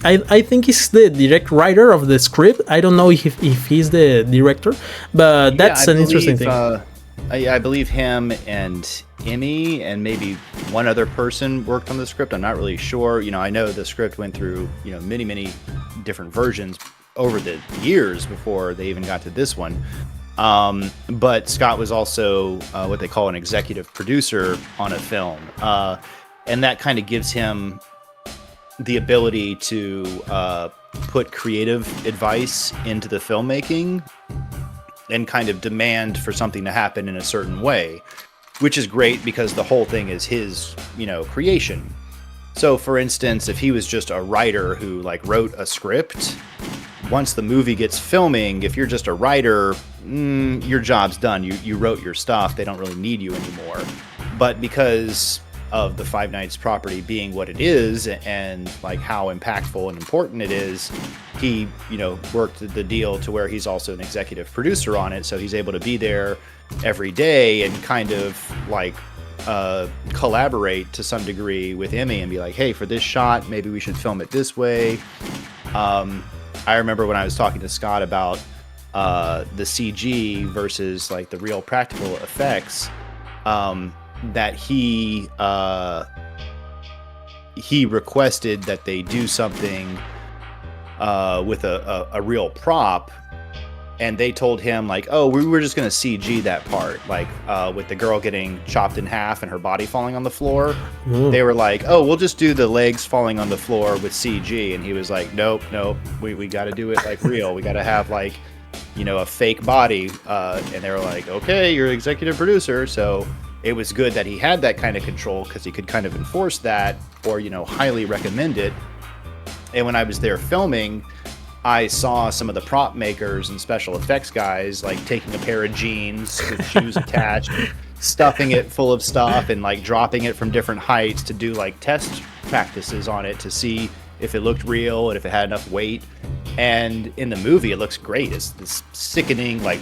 I think he's the direct writer of the script. I don't know if he's the director, but that's an interesting thing. I believe him and Emmy and maybe one other person worked on the script. I'm not really sure. You know, I know the script went through, you know, many different versions over the years before they even got to this one. But Scott was also what they call an executive producer on a film. And that kind of gives him the ability to put creative advice into the filmmaking and kind of demand for something to happen in a certain way, which is great because the whole thing is his, you know, creation. So for instance, if he was just a writer who like wrote a script, once the movie gets filming, if you're just a writer, your job's done. You wrote your stuff. They don't really need you anymore. But because of the Five Nights property being what it is and like how impactful and important it is, he, you know, worked the deal to where he's also an executive producer on it. So he's able to be there every day and kind of like collaborate to some degree with Emmy and be like, hey, for this shot, maybe we should film it this way. I remember when I was talking to Scott about the CG versus like the real practical effects, that he requested that they do something with a real prop, and they told him like, oh, we were just gonna CG that part, like with the girl getting chopped in half and her body falling on the floor. They were like, oh, we'll just do the legs falling on the floor with CG, and he was like, nope, we got to do it like real. We got to have like, you know, a fake body. And they were like, okay, you're executive producer, so it was good that he had that kind of control because he could kind of enforce that, or, you know, highly recommend it. And when I was there filming, I saw some of the prop makers and special effects guys like taking a pair of jeans with shoes attached, stuffing it full of stuff, and like dropping it from different heights to do like test practices on it to see if it looked real and if it had enough weight. And in the movie, it looks great. It's this sickening, like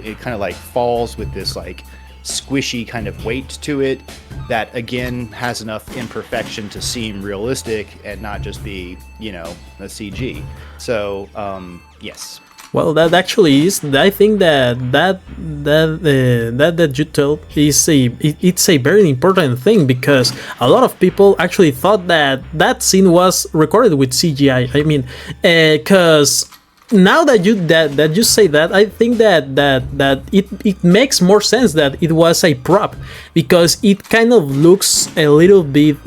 it kind of like falls with this like squishy kind of weight to it that again has enough imperfection to seem realistic and not just be, you know, a CG. So yes. Well, that actually is. I think that you told is it's a very important thing, because a lot of people actually thought that scene was recorded with CGI. I mean, because now that you say that, I think that it makes more sense that it was a prop, because it kind of looks a little bit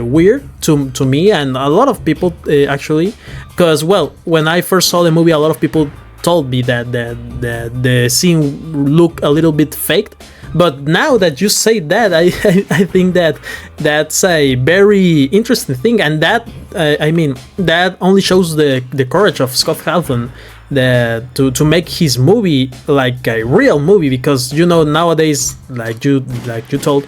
weird to me and a lot of people actually, because well, when I first saw the movie, a lot of people told me that the scene looked a little bit faked. But now that you say that, I think that that's a very interesting thing, and that I mean that only shows the courage of Scott Halton to make his movie like a real movie, because you know nowadays, like you told,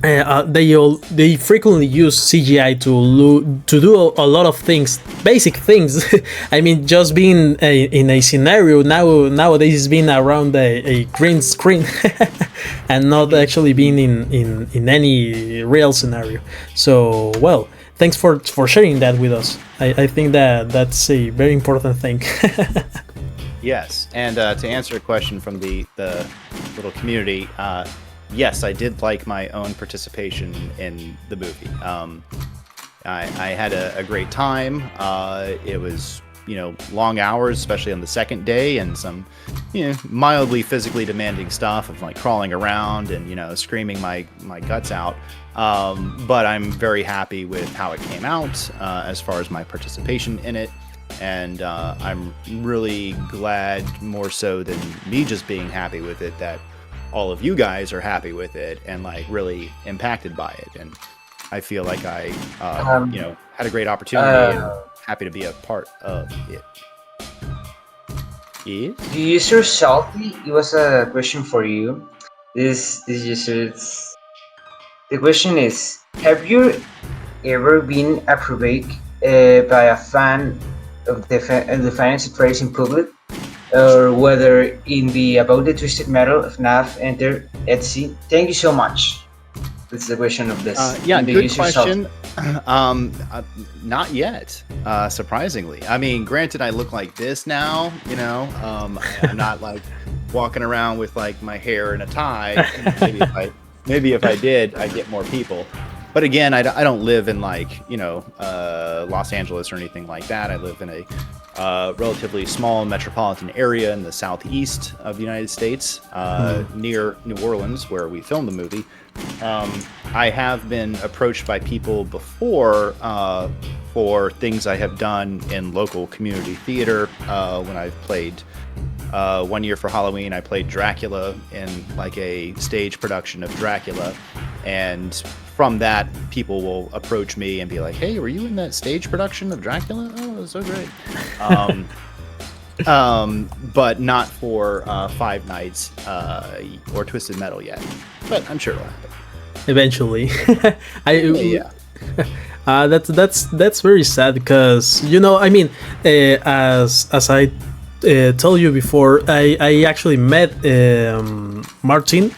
they frequently use CGI to do a lot of things, basic things. I mean, just being in a scenario nowadays is being around a green screen and not actually being in any real scenario. So well, thanks for sharing that with us. I think that's a very important thing. Yes, and to answer a question from the little community, yes, I did like my own participation in the movie. I had a great time. It was, you know, long hours, especially on the second day, and some, you know, mildly physically demanding stuff of like crawling around and, you know, screaming my guts out. But I'm very happy with how it came out as far as my participation in it. And I'm really glad, more so than me just being happy with it, that all of you guys are happy with it and like really impacted by it. And I feel like I, you know, had a great opportunity and happy to be a part of it. Yes? The user Salty, it was a question for you. This user, the question is, have you ever been approved by a fan of the fantasy phrase in public? Or whether in the About the Twisted Metal of FNAF enter Etsy? Thank you so much. That's the question of this. Yeah, good question. Not yet, surprisingly. I mean, granted, I look like this now, you know. I'm not like walking around with like my hair in a tie. Maybe if I did, I'd get more people. But again, I don't live in like, you know, Los Angeles or anything like that. I live in a relatively small metropolitan area in the southeast of the United States, near New Orleans, where we filmed the movie. I have been approached by people before for things I have done in local community theater. When I've played, 1 year for Halloween, I played Dracula in like a stage production of Dracula, and from that, people will approach me and be like, "Hey, were you in that stage production of Dracula? Oh, it was so great." But not for Five Nights or Twisted Metal yet. But I'm sure it'll happen Eventually. yeah. That's very sad, because you know, I mean, as I told you before, I actually met Martin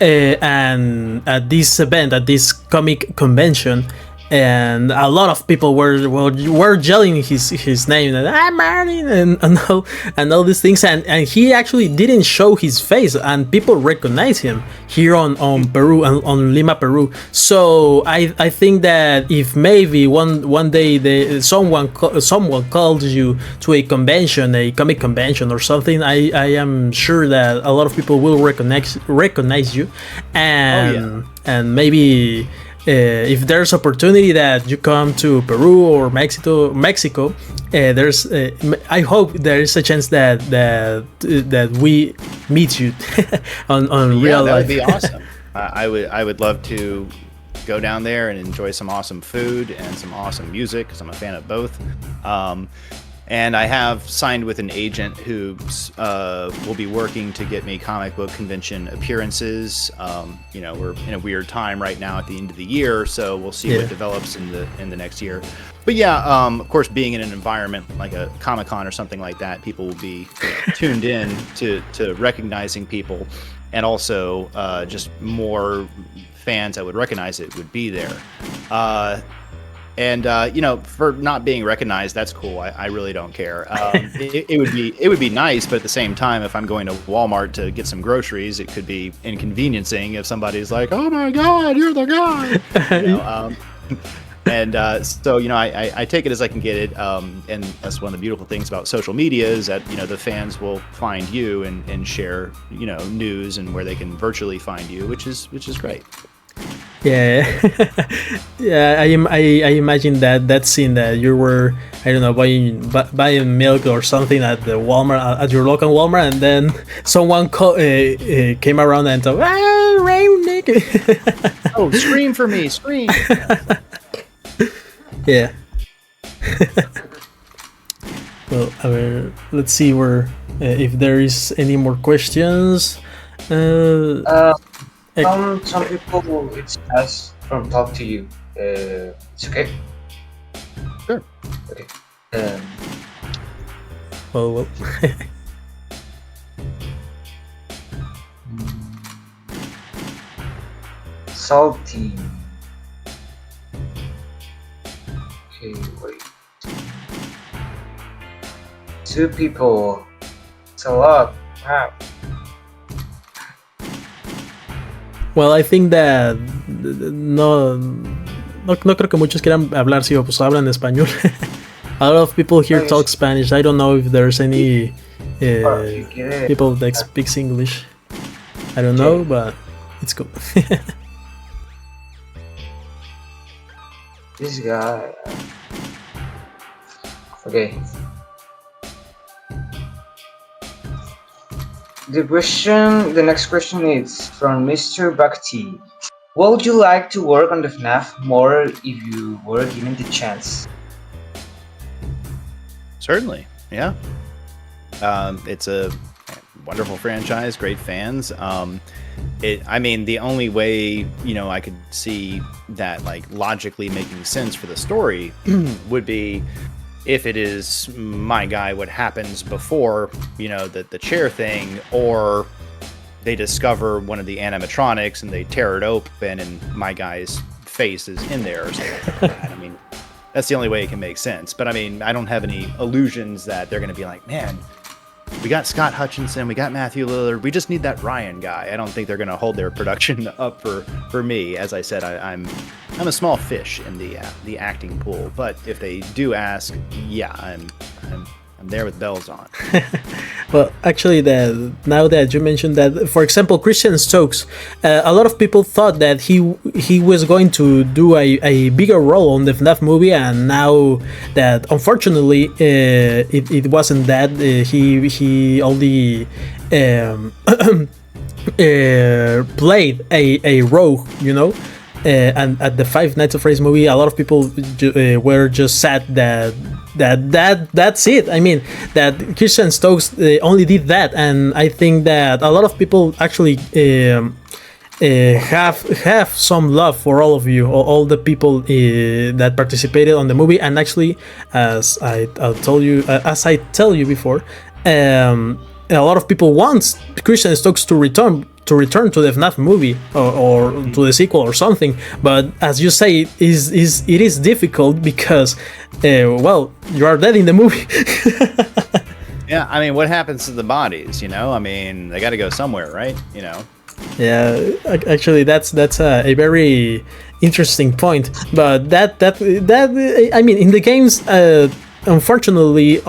and at this event, at this comic convention, and a lot of people were yelling his name, and Martin, and all these things, and he actually didn't show his face, and people recognize him here on Peru, on Lima, Peru. So I think that if maybe one day someone calls you to a convention, a comic convention or something, I am sure that a lot of people will recognize you, and maybe. If there's opportunity that you come to Peru or Mexico, there's I hope there is a chance that we meet you on real life. That would be awesome. I would love to go down there and enjoy some awesome food and some awesome music, because I'm a fan of both. And I have signed with an agent who will be working to get me comic book convention appearances. We're in a weird time right now at the end of the year, so we'll see what develops in the next year. But of course, being in an environment like a Comic-Con or something like that, people will be tuned in to recognizing people, and also just more fans that would recognize it would be there. And for not being recognized, that's cool. I really don't care. It would be nice, but at the same time, if I'm going to Walmart to get some groceries, it could be inconveniencing if somebody's like, "Oh my God, you're the guy!" So I take it as I can get it. And that's one of the beautiful things about social media, is that the fans will find you and share news and where they can virtually find you, which is great. Yeah, yeah. I imagine that scene that you were, I don't know, buying milk or something at the Walmart, at your local Walmart, and then someone came around and told, Reinik. Oh, scream for me, scream. Yeah. Well, let's see if there is any more questions. Some people will ask from talk to you. It's okay? Sure. Okay. Well. Salty. Okay, wait. 2 people. It's a lot. Wow. Well, I think that no creo que muchos quieran hablar, si pues hablan español. A lot of people here talk Spanish. I don't know if there's any people that speaks English. I don't know, but it's cool. This guy. Okay. The next question is from Mr. Bhakti. Would you like to work on the FNAF more if you were given the chance? Certainly, yeah. It's a wonderful franchise, great fans. The only way I could see that logically making sense for the story would be if it is my guy, what happens before, the chair thing, or they discover one of the animatronics and they tear it open and my guy's face is in there or something like that. That's the only way it can make sense. But I don't have any illusions that they're going to be like, man, we got Scott Hutchinson, we got Matthew Lillard, we just need that Ryan guy. I don't think they're going to hold their production up for me. As I said, I'm a small fish in the acting pool. But if they do ask, yeah, I'm there with bells on. Well, actually, now that you mentioned that, for example, Christian Stokes, a lot of people thought that he was going to do a bigger role on the FNAF movie, and now that unfortunately it wasn't that. He only played a rogue, and at the Five Nights at Freddy's movie, a lot of people were just sad that's it. That Christian Stokes only did that, and I think that a lot of people actually have some love for all of you, all the people that participated on the movie. And actually, as I tell you before, a lot of people want Christian Stokes to return to return to the FNAF movie or to the sequel or something. But as you say, it is difficult because, well, you are dead in the movie. Yeah, I mean, what happens to the bodies? You know, I mean, they got to go somewhere, right? You know. Yeah, actually, that's a very interesting point. But that I mean, in the games, unfortunately,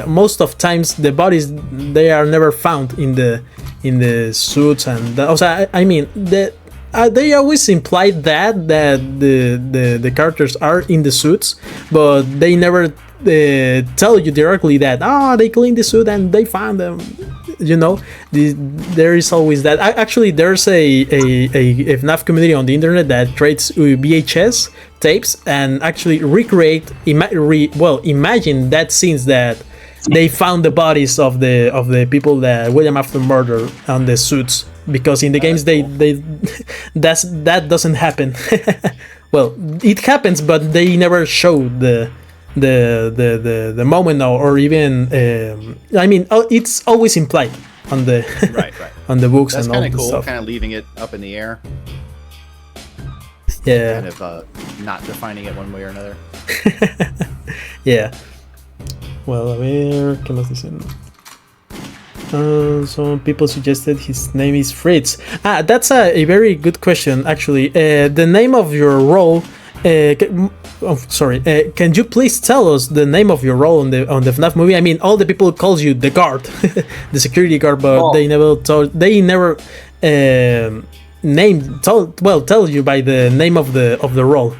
most of times the bodies, they are never found in the suits, and also I mean they always imply that the characters are in the suits, but they never tell you directly that they cleaned the suit and they found them. You know, there is always that. Actually, there's a FNAF community on the internet that trades VHS tapes and actually imagine that scenes that they found the bodies of the people that William Afton murdered on the suits, because in the games they that doesn't happen. Well, it happens, but they never show the moment or even I mean, it's always implied on the right on the books. That's and all kind of the cool, stuff. kind of leaving it up in the air. Yeah, kind of not defining it one way or another. Yeah. Well, a ver, ¿qué más dicen? Some people suggested his name is Fritz. That's a very good question, actually. The name of your role. Can you please tell us the name of your role on the FNAF movie? I mean, all the people calls you the guard, the security guard, but they never tell you by the name of the role.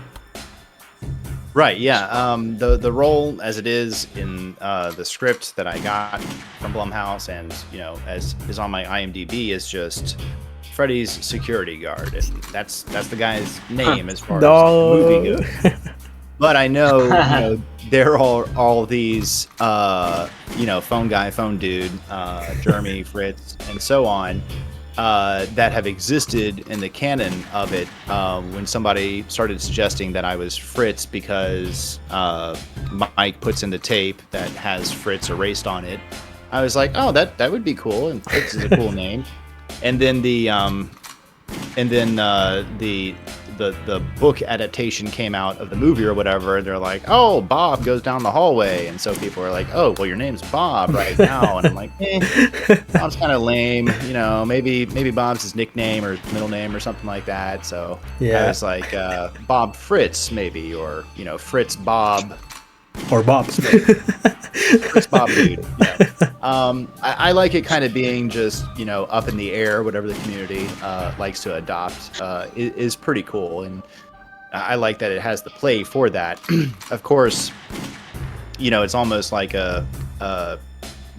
Right, yeah. The role as it is in the script that I got from Blumhouse, and you know, as is on my IMDb, is just Freddy's security guard, and that's the guy's name as far as the movie goes. But I know, you know, there are all these, you know, phone guy, phone dude, Jeremy, Fritz, and so on, that have existed in the canon of it. When somebody started suggesting that I was Fritz because Mike puts in the tape that has Fritz erased on it, I was like, oh, that would be cool, and Fritz is a cool name. And then the book adaptation came out of the movie or whatever, and they're like, oh, Bob goes down the hallway, and so people are like, oh, well, your name's Bob right now, and I'm like, Bob's kind of lame, you know, maybe Bob's his nickname or his middle name or something like that. So I was like, Bob Fritz maybe, or you know, Fritz Bob. Or Bob's. Fritz Bob dude. Yeah. I like it kind of being just, you know, up in the air, whatever the community likes to adopt is pretty cool, and I like that it has the play for that. Of course, you know, it's almost like the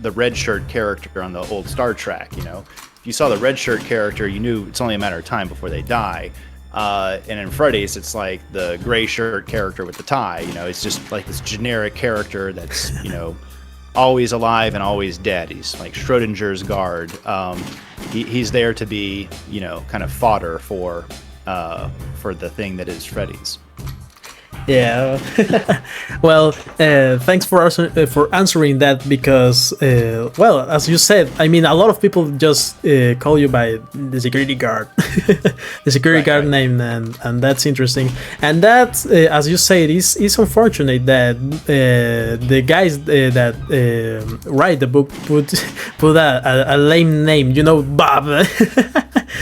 red shirt character on the old Star Trek. You know, if you saw the red shirt character, you knew it's only a matter of time before they die. And in Freddy's, it's like the gray shirt character with the tie. You know, it's just like this generic character that's, you know, always alive and always dead. He's like Schrodinger's guard. He's there to be, you know, kind of fodder for the thing that is Freddy's. Yeah. Well, thanks for answering that, because, well, as you said, I mean, a lot of people just call you by the security guard, the security guard name, and that's interesting. And that, as you say, it is unfortunate that the guys that write the book put a lame name, you know, Bob.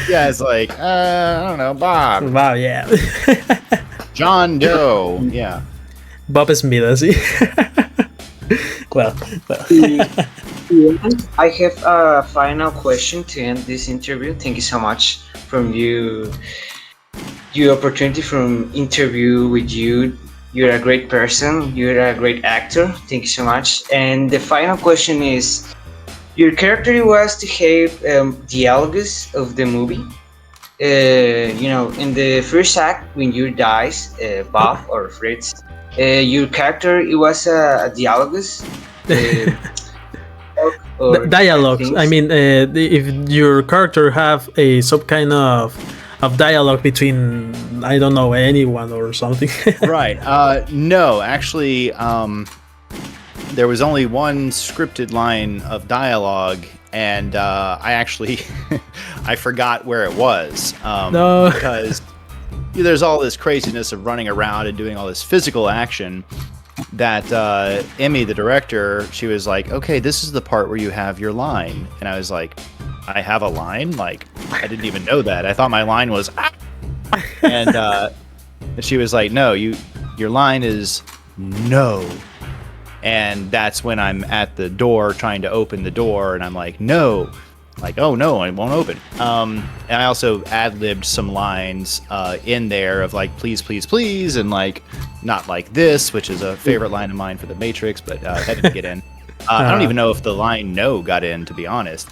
Yeah, it's like, I don't know, Bob. Bob, yeah. John Doe, yeah. Bob Smith, see? Well. I have a final question to end this interview. Thank you so much from your opportunity from interview with you. You're a great person. You're a great actor. Thank you so much. And the final question is, your character was to have dialogues of the movie. You know, in the first act, when you dies, Bob or Fritz, your character, it was a dialogues. Dialogues. I mean, if your character have some kind of dialogue between, I don't know, anyone or something. Right. No, actually, there was only one scripted line of dialogue and I actually I forgot where it was No. because there's all this craziness of running around and doing all this physical action that Emmy, the director, she was like, okay, this is the part where you have your line. And I was like, I have a line? Like, I didn't even know that. I thought my line was, ah! And she was like, no, your line is no. And that's when I'm at the door trying to open the door, and I'm like, no. Like, oh no, it won't open. And I also ad-libbed some lines in there of like, please, please, please, and like, not like this, which is a favorite line of mine for The Matrix, but that didn't get in. I don't even know if the line no got in, to be honest.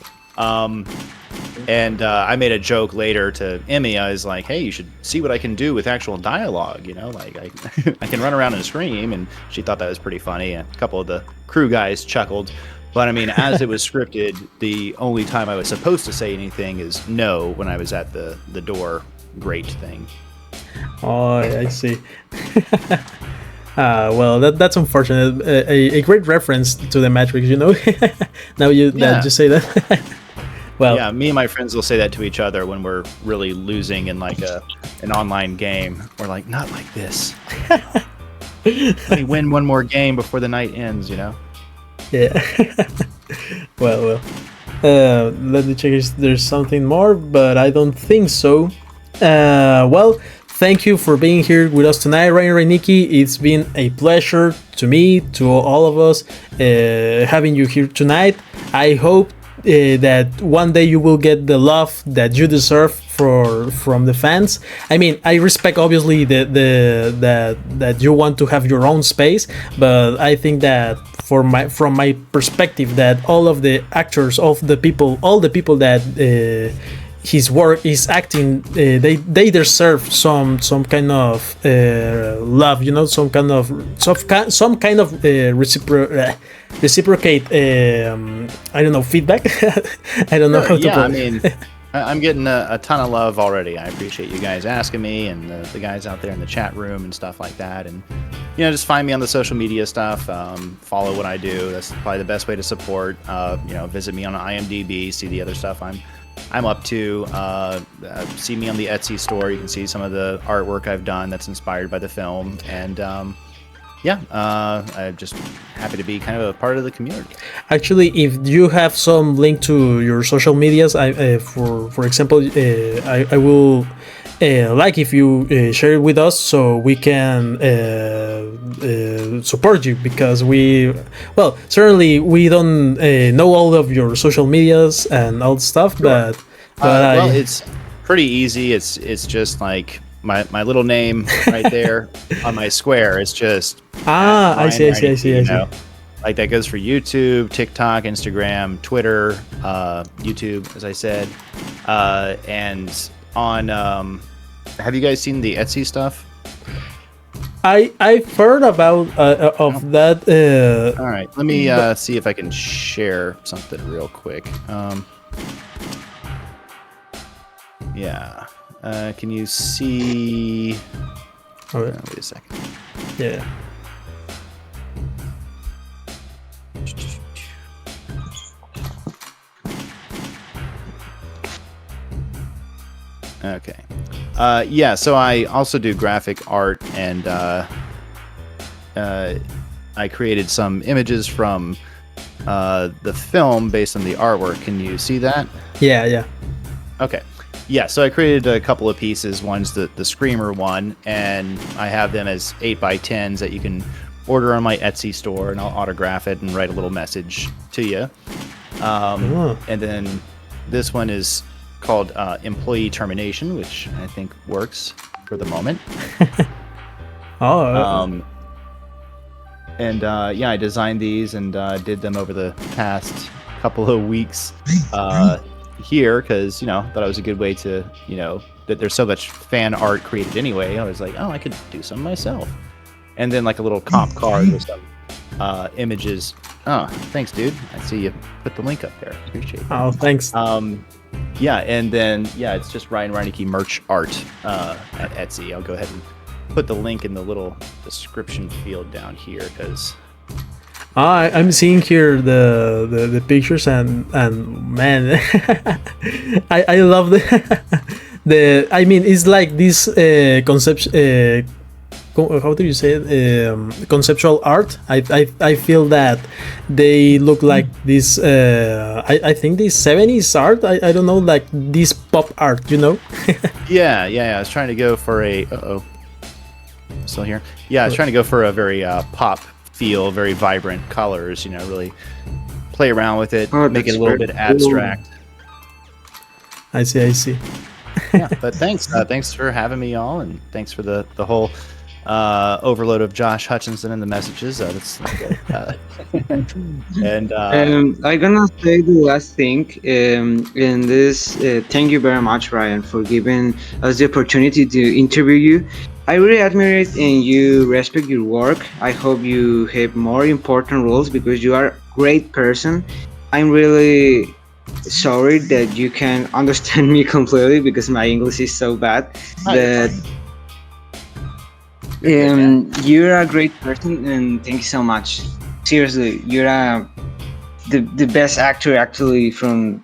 And I made a joke later to Emmy. I was like, hey, you should see what I can do with actual dialogue, you know, like I can run around and scream, and she thought that was pretty funny. A couple of the crew guys chuckled. But I mean, as it was scripted, the only time I was supposed to say anything is no when I was at the door grate thing. Oh, I see. Well, that's unfortunate. A great reference to the Matrix, you know. Now that you say that. Well, yeah, me and my friends will say that to each other when we're really losing in like an online game. We're like, not like this. Let me win one more game before the night ends, you know. Yeah. well. Let me check if there's something more, but I don't think so. Well, thank you for being here with us tonight, RYAN REINIKIE. It's been a pleasure to me, to all of us, having you here tonight. I hope that one day you will get the love that you deserve from the fans. I mean, I respect obviously that you want to have your own space, but I think that from my perspective, that all of the actors, all the people that his work is acting, they deserve some kind of love, you know, some kind of reciprocate. I don't know, feedback. I don't know how to put it. I mean, I'm getting a ton of love already. I appreciate you guys asking me, and the guys out there in the chat room and stuff like that. And you know, just find me on the social media stuff. Follow what I do. That's probably the best way to support. You know, visit me on IMDb, see the other stuff I'm up to. See me on the Etsy store. You can see some of the artwork I've done that's inspired by the film. And I'm just happy to be kind of a part of the community. Actually, if you have some link to your social medias, for example, I will like if you share it with us so we can support you, because certainly we don't know all of your social medias and all the stuff, sure. Well, it's pretty easy. It's just like my little name right there on my square. It's just I see. You know? Like that goes for YouTube, TikTok, Instagram, Twitter, YouTube, as I said, and on. Have you guys seen the Etsy stuff? I've heard about of that. All right, let me see if I can share something real quick. Yeah. Can you see? Okay. Wait a second. Yeah. Okay. Yeah, so I also do graphic art, and I created some images from the film based on the artwork. Can you see that? Yeah. Okay. Yeah, so I created a couple of pieces. One's the Screamer one, and I have them as 8x10s that you can order on my Etsy store, and I'll autograph it and write a little message to you. And then this one is called Employee Termination, which I think works for the moment. Yeah, I designed these and did them over the past couple of weeks here, because, you know, thought it was a good way to, you know, that there's so much fan art created anyway. I was like, oh, I could do some myself. And then like a little comp card with some images. Oh, thanks, dude. I see you put the link up there. Appreciate it. Oh, thanks. Yeah, and then, yeah, it's just RYAN REINIKIE merch art at Etsy. I'll go ahead and put the link in the little description field down here, because I'm seeing here the pictures and man, I love the. I mean, it's like this concept. How do you say it? Conceptual art. I feel that they look like this. I think this 70s art. I don't know, like this pop art. You know? Yeah. I was trying to go for a. Still here? Yeah, I was trying to go for a very pop feel, very vibrant colors. You know, really play around with it, make it a little bit abstract. I see. Yeah, but thanks for having me all, and thanks for the whole overload of Josh Hutchinson in the messages. That's good. And I'm gonna say the last thing in this. Thank you very much, Ryan, for giving us the opportunity to interview you. I really admire it and you respect your work. I hope you have more important roles because you are a great person. I'm really sorry that you can understand me completely because my English is so bad. But you're a great person and thank you so much. Seriously, you're the best actor actually from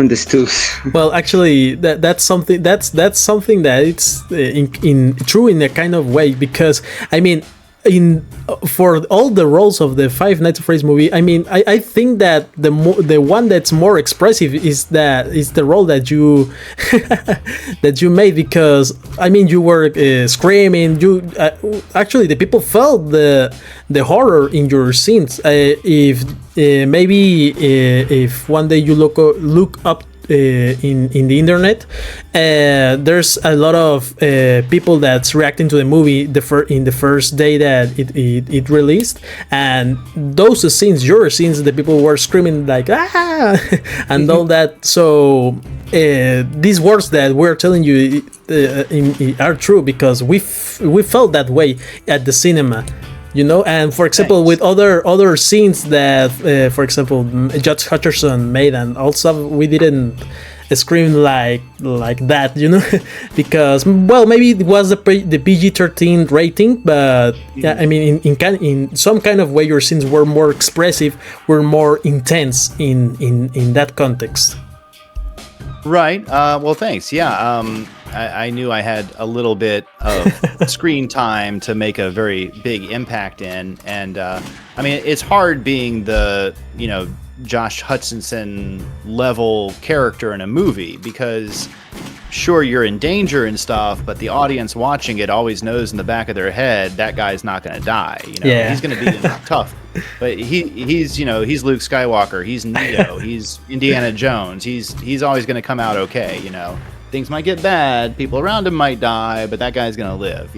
the Stooks. Well, actually, that's something that it's in true in a kind of way, because I mean, for all the roles of the Five Nights at Freddy's movie, I mean, I think that the one that's more expressive is the role that you that you made, because I mean, you were screaming. You actually, the people felt the horror in your scenes. If one day you look up in the internet, there's a lot of people that's reacting to the movie in the first day that it released, and those scenes, your scenes, the people were screaming like and all that. So these words that we're telling you are true because we felt that way at the cinema. You know, and for example, with other scenes that, for example, Judge Hutcherson made, and also we didn't scream like that, you know, because well, maybe it was the PG-13 rating, but yeah, I mean, in some kind of way, your scenes were more expressive, were more intense in that context. Right. Well, thanks. Yeah. I knew I had a little bit of screen time to make a very big impact in, and I mean, it's hard being the Josh Hutcherson level character in a movie, because sure, you're in danger and stuff, but the audience watching it always knows in the back of their head that guy's not going to die. Yeah. He's going to be tough, but he's he's Luke Skywalker, he's Neo, he's Indiana Jones, he's always going to come out okay. Things might get bad, people around him might die, but that guy's gonna live,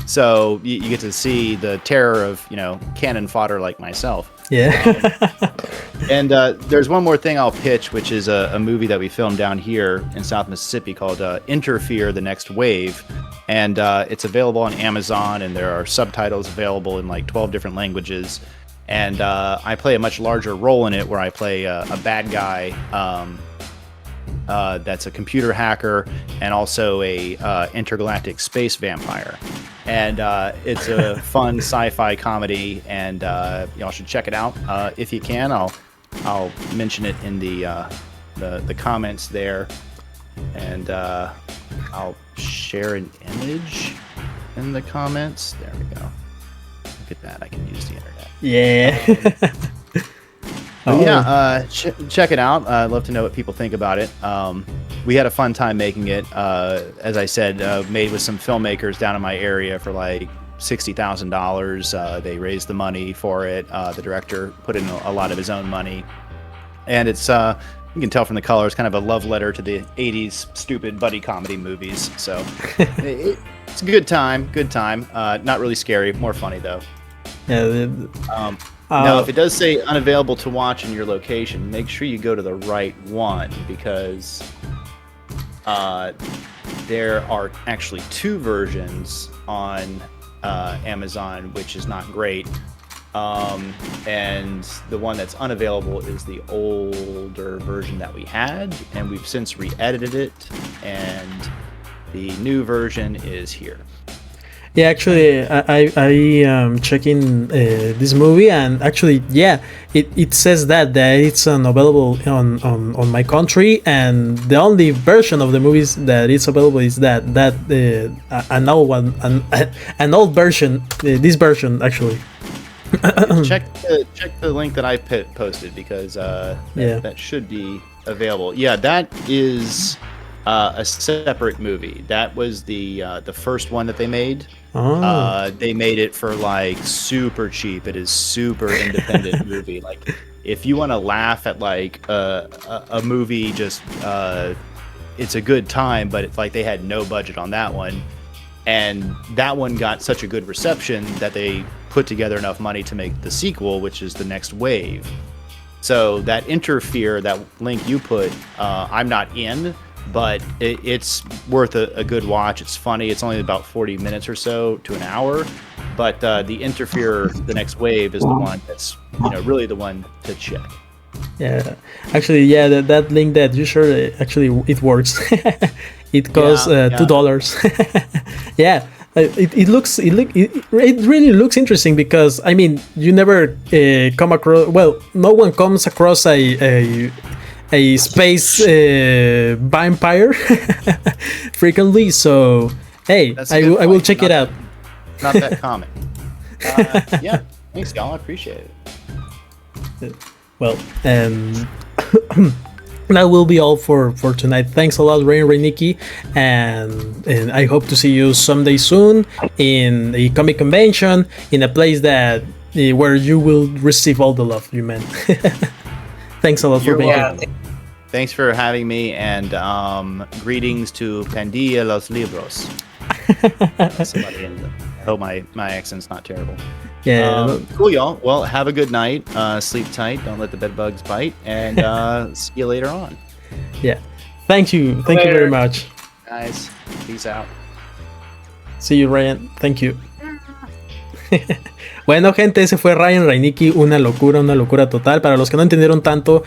So you get to see the terror of, cannon fodder like myself. Yeah. And there's one more thing I'll pitch, which is a movie that we filmed down here in South Mississippi called Interfere, The Next Wave. And it's available on Amazon, and there are subtitles available in like 12 different languages. And I play a much larger role in it, where I play a bad guy, that's a computer hacker and also a intergalactic space vampire, and it's a fun sci-fi comedy, and y'all should check it out if you can. I'll mention it in the comments there, and I'll share an image in the comments. There we go. Look at that. I can use the internet. Yeah. Check it out. I'd love to know what people think about it. We had a fun time making it. As I said, made with some filmmakers down in my area for like $60,000. They raised the money for it. The director put in a lot of his own money, and it's you can tell from the colors, kind of a love letter to the 80s stupid buddy comedy movies. So it's a good time. Not really scary, more funny though. Yeah. Now, if it does say unavailable to watch in your location, make sure you go to the right one, because there are actually two versions on Amazon, which is not great. And the one that's unavailable is the older version that we had, and we've since re-edited it, and the new version is here. Yeah, actually, I am checking this movie, and actually, yeah, it says that it's available on my country, and the only version of the movies that is available is that an old one, an old version, this version actually. check the link that I posted, because that should be available. Yeah, that is a separate movie. That was the first one that they made. They made it for like super cheap. It is super independent movie. Like, if you want to laugh at like a movie, just it's a good time, but it's like they had no budget on that one, and that one got such a good reception that they put together enough money to make the sequel, which is the next wave. So that Interfere, that link you put, I'm not in, but it's worth a good watch. It's funny. It's only about 40 minutes or so to an hour, but the Interfere, the next wave, is the one that's really the one to check. Yeah, actually, yeah, that link that you shared, actually, it works. It costs $2. Yeah. It really looks interesting, because I mean, you never come across, well, no one comes across a space vampire frequently, so hey, I will check it out. Not that common. Yeah, thanks, y'all. I appreciate it. Well, that will be all for tonight. Thanks a lot, RYAN REINIKIE, and I hope to see you someday soon in a comic convention, in a place that where you will receive all the love you meant. Thanks a lot for being here. Thanks for having me, and greetings to Pandilla Los Libros. Somebody I hope my accent's not terrible. Yeah. Cool, y'all. Well, have a good night. Sleep tight. Don't let the bed bugs bite. And see you later on. Yeah. Thank you. Thank you very much. Guys, peace out. See you, Ryan. Thank you. Bueno, gente, ese fue RYAN REINIKIE, una locura total. Para los que no entendieron tanto,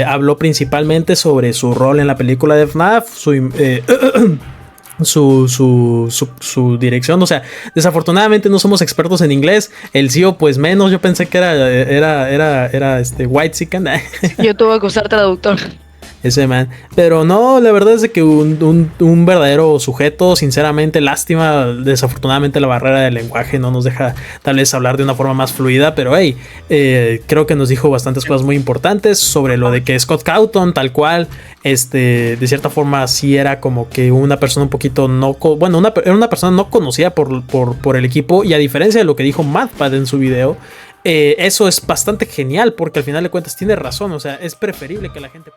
habló principalmente sobre su rol en la película de FNAF, su dirección. O sea, desafortunadamente no somos expertos en inglés. El sido, pues menos. Yo pensé que era whitezican. Yo tuve que usar traductor. Ese man. Pero no, la verdad es de que un verdadero sujeto, sinceramente, lástima. Desafortunadamente la barrera del lenguaje no nos deja tal vez hablar de una forma más fluida, pero hey, creo que nos dijo bastantes cosas muy importantes sobre lo de que Scott Cawthon, tal cual, de cierta forma sí era como que una persona un poquito era una persona no conocida por el equipo, y a diferencia de lo que dijo MadPad en su video, eso es bastante genial, porque al final de cuentas tiene razón. O sea, es preferible que la gente...